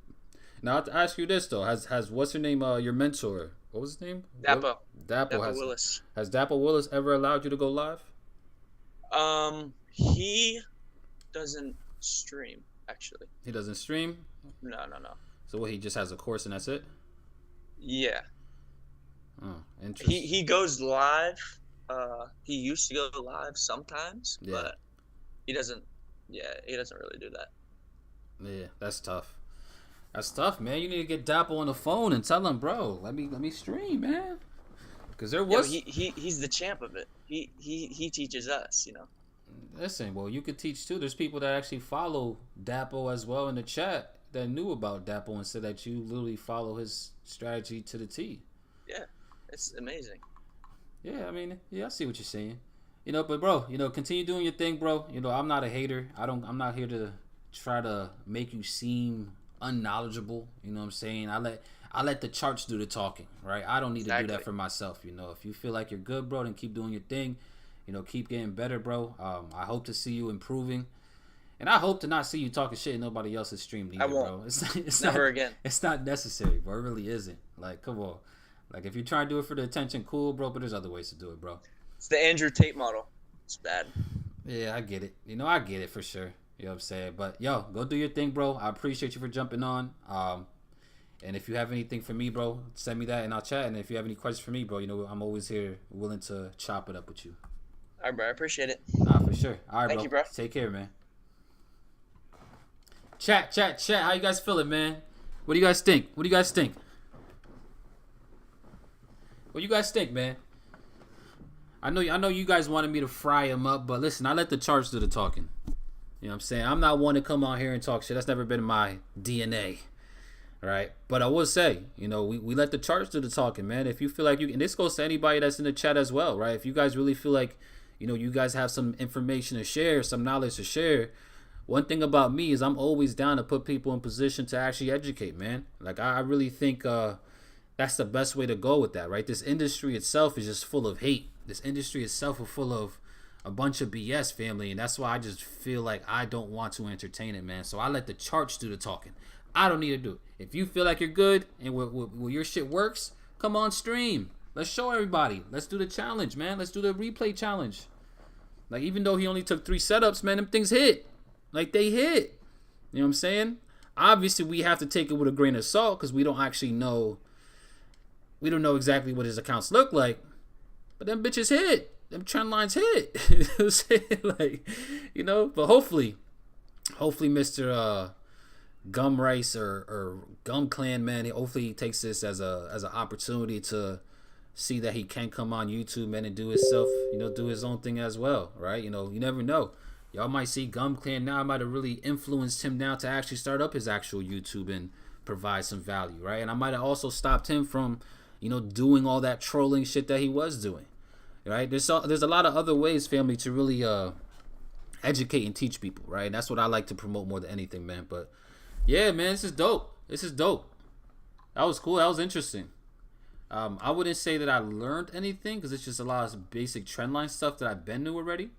Now, to ask you this though, has what's her name? Your mentor. What was his name? Dappo Willis. Has Dappo Willis ever allowed you to go live? He doesn't stream, actually. He doesn't stream? No. So what, he just has a course and that's it? Yeah. Oh, interesting. He goes live. He used to go live sometimes, Yeah. but he doesn't. Yeah, he doesn't really do that. Yeah, that's tough. That's tough, man. You need to get Dapple on the phone and tell him, bro, let me stream, man. Because there was... he's the champ of it. He teaches us, you know. Listen, well, you could teach too. There's people that actually follow Dapple as well in the chat that knew about Dapple and said that you literally follow his strategy to the T. Yeah, it's amazing. Yeah, I mean, yeah, I see what you're saying. You know, but bro, you know, continue doing your thing, bro. You know, I'm not a hater. I'm not here to try to make you seem unknowledgeable. You know what I'm saying? I let the charts do the talking, right? I don't need to do that for myself. You know, if you feel like you're good, bro, then keep doing your thing. You know, keep getting better, bro. I hope to see you improving. And I hope to not see you talking shit in nobody else's stream either, I won't. bro. It's Never not, again. It's not necessary, bro. It really isn't. Like, come on. Like, if you're trying to do it for the attention, cool, bro. But there's other ways to do it, bro. It's the Andrew Tate model. It's bad. Yeah, I get it. You know, I get it for sure. You know what I'm saying? But, yo, go do your thing, bro. I appreciate you for jumping on. And if you have anything for me, bro, send me that and I'll chat. And if you have any questions for me, bro, you know, I'm always here willing to chop it up with you. All right, bro. I appreciate it. Nah, for sure. All right, Thank you, bro. Take care, man. Chat. How you guys feeling, man? What do you guys think? What do you guys think, man? I know you guys wanted me to fry him up, but listen, I let the charts do the talking. You know what I'm saying? I'm not one to come on here and talk shit. That's never been my DNA. All right? But I will say, you know, we let the charts do the talking, man. If you feel like you... And this goes to anybody that's in the chat as well, right? If you guys really feel like, you know, you guys have some information to share, some knowledge to share... One thing about me is I'm always down to put people in position to actually educate, man. Like, I really think that's the best way to go with that, right? This industry itself is just full of hate. This industry itself is full of a bunch of BS, family, and that's why I just feel like I don't want to entertain it, man. So I let the charts do the talking. I don't need to do it. If you feel like you're good and where your shit works, come on stream. Let's show everybody. Let's do the challenge, man. Let's do the replay challenge. Like, even though he only took 3 setups, man, them things hit. Like, they hit. You know what I'm saying? Obviously, we have to take it with a grain of salt because we don't actually know. We don't know exactly what his accounts look like. But them bitches hit. Them trend lines hit. You know what I'm saying? Like, you know? But hopefully Mr. Gum Rice or Gum Clan, man, hopefully he takes this as an opportunity to see that he can come on YouTube, man, and do himself, you know, do his own thing as well, right? You know, you never know. Y'all might see Gum Clan now might have really influenced him now to actually start up his actual YouTube and provide some value, right? And I might have also stopped him from, you know, doing all that trolling shit that he was doing, right? There's a lot of other ways, family, to really educate and teach people, right? And that's what I like to promote more than anything, man. But yeah, man, this is dope. That was cool. That was interesting. I wouldn't say that I learned anything because it's just a lot of basic trendline stuff that I've been knew already.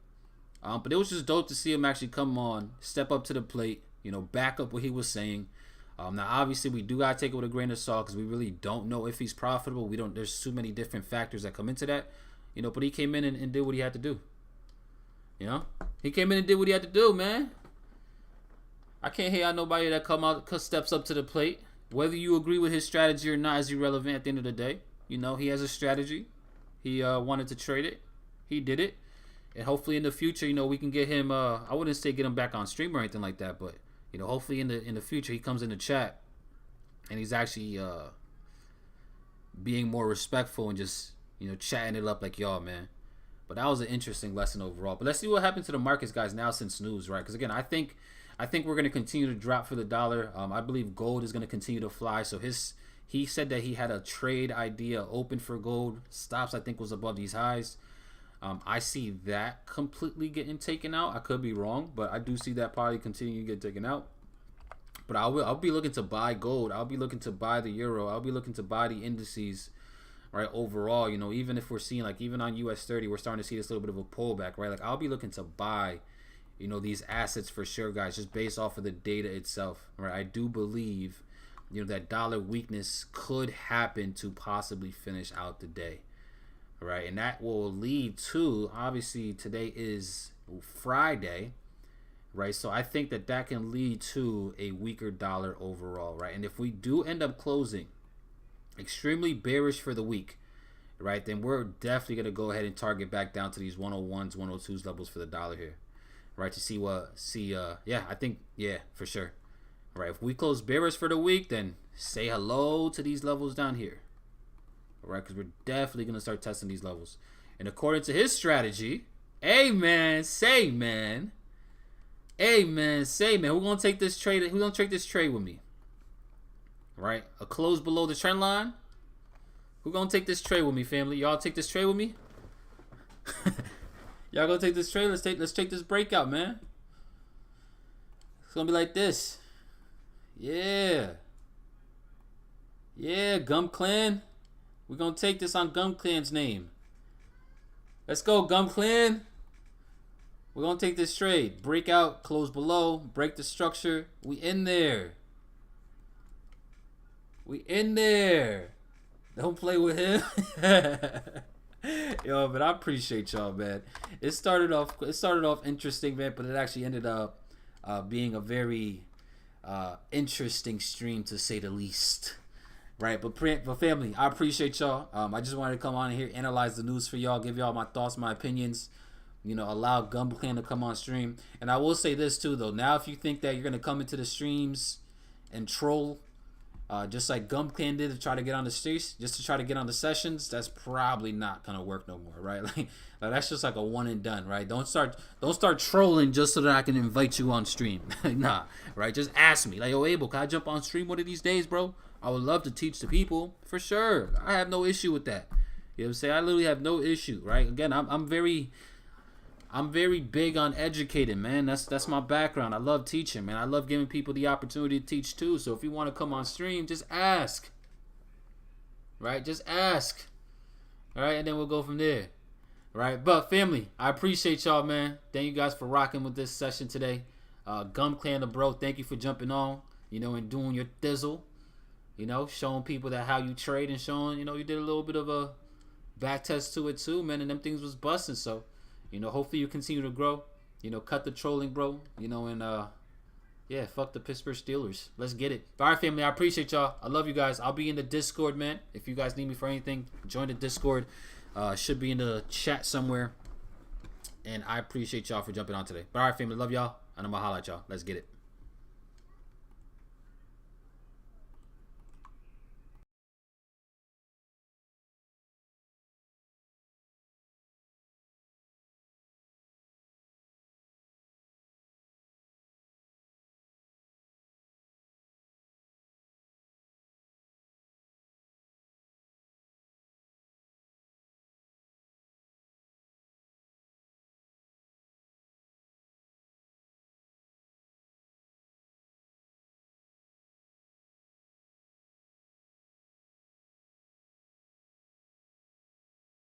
But it was just dope to see him actually come on, step up to the plate, you know, back up what he was saying. Now, obviously, we do gotta take it with a grain of salt because we really don't know if he's profitable. There's too many different factors that come into that, you know. But he came in and did what he had to do. You know, he came in and did what he had to do, man. I can't hate on nobody that steps up to the plate. Whether you agree with his strategy or not is irrelevant at the end of the day. You know, he has a strategy. He wanted to trade it. He did it. And hopefully in the future, you know, we can get him, I wouldn't say get him back on stream or anything like that, but, you know, hopefully in the future he comes in the chat and he's actually being more respectful and just, you know, chatting it up like y'all, man. But that was an interesting lesson overall. But let's see what happens to the markets, guys, now since news, right? Because, again, I think we're going to continue to drop for the dollar. I believe gold is going to continue to fly. So he said that he had a trade idea open for gold. Stops, I think, was above these highs. I see that completely getting taken out. I could be wrong, but I do see that probably continuing to get taken out. But I'll be looking to buy gold. I'll be looking to buy the euro. I'll be looking to buy the indices, right? Overall, you know, even if we're seeing, like, even on US 30, we're starting to see this little bit of a pullback, right? Like, I'll be looking to buy, you know, these assets for sure, guys, just based off of the data itself, right? I do believe, you know, that dollar weakness could happen to possibly finish out the day. Right, and that will lead to, obviously, today is Friday, right? So I think that can lead to a weaker dollar overall, right? And if we do end up closing extremely bearish for the week, right, then we're definitely going to go ahead and target back down to these 101s, 102s levels for the dollar here, right? To yeah, I think, yeah, for sure. All right, if we close bearish for the week, then say hello to these levels down here, all right? Because we're definitely going to start testing these levels. And according to his strategy, amen, say man. Amen, say man. Who's going to take this trade? Who's going to take this trade with me? Right? A close below the trend line. Who gonna take this trade with me, family? Y'all take this trade with me? Y'all gonna take this trade? Let's take this breakout, man. It's gonna be like this. Yeah. Yeah, Gum Clan. We're gonna take this on Gum Clan's name. Let's go, Gum Clan. We're gonna take this trade. Breakout, close below, break the structure. We in there. We in there. Don't play with him. Yo, but I appreciate y'all, man. It started off interesting, man, but it actually ended up being a very interesting stream, to say the least. Right, but family, I appreciate y'all. I just wanted to come on here, analyze the news for y'all, give y'all my thoughts, my opinions. You know, allow Gbpjpy to come on stream. And I will say this too, though. Now, if you think that you're gonna come into the streams and troll, just like Gbpjpy did to try to get on the streets, just to try to get on the sessions, that's probably not gonna work no more, right? Like that's just like a one and done, right? Don't start trolling just so that I can invite you on stream. Nah, right? Just ask me, like, yo, Abel, can I jump on stream one of these days, bro? I would love to teach the people for sure. I have no issue with that. You know what I'm saying? I literally have no issue, right? Again, I'm very big on educating, man. That's my background. I love teaching, man. I love giving people the opportunity to teach too. So if you want to come on stream, just ask. Right? Just ask. All right, and then we'll go from there. Right? But family, I appreciate y'all, man. Thank you guys for rocking with this session today. Gbpjpy the bro, thank you for jumping on, you know, and doing your thizzle. You know, showing people that how you trade and showing, you know, you did a little bit of a back test to it too, man, and them things was busting. So, you know, hopefully you continue to grow. You know, cut the trolling, bro. You know, and yeah, fuck the Pittsburgh Steelers. Let's get it. All right, family, I appreciate y'all. I love you guys. I'll be in the Discord, man. If you guys need me for anything, join the Discord. Should be in the chat somewhere. And I appreciate y'all for jumping on today. But all right, family, love y'all, and I'm gonna holla at y'all. Let's get it.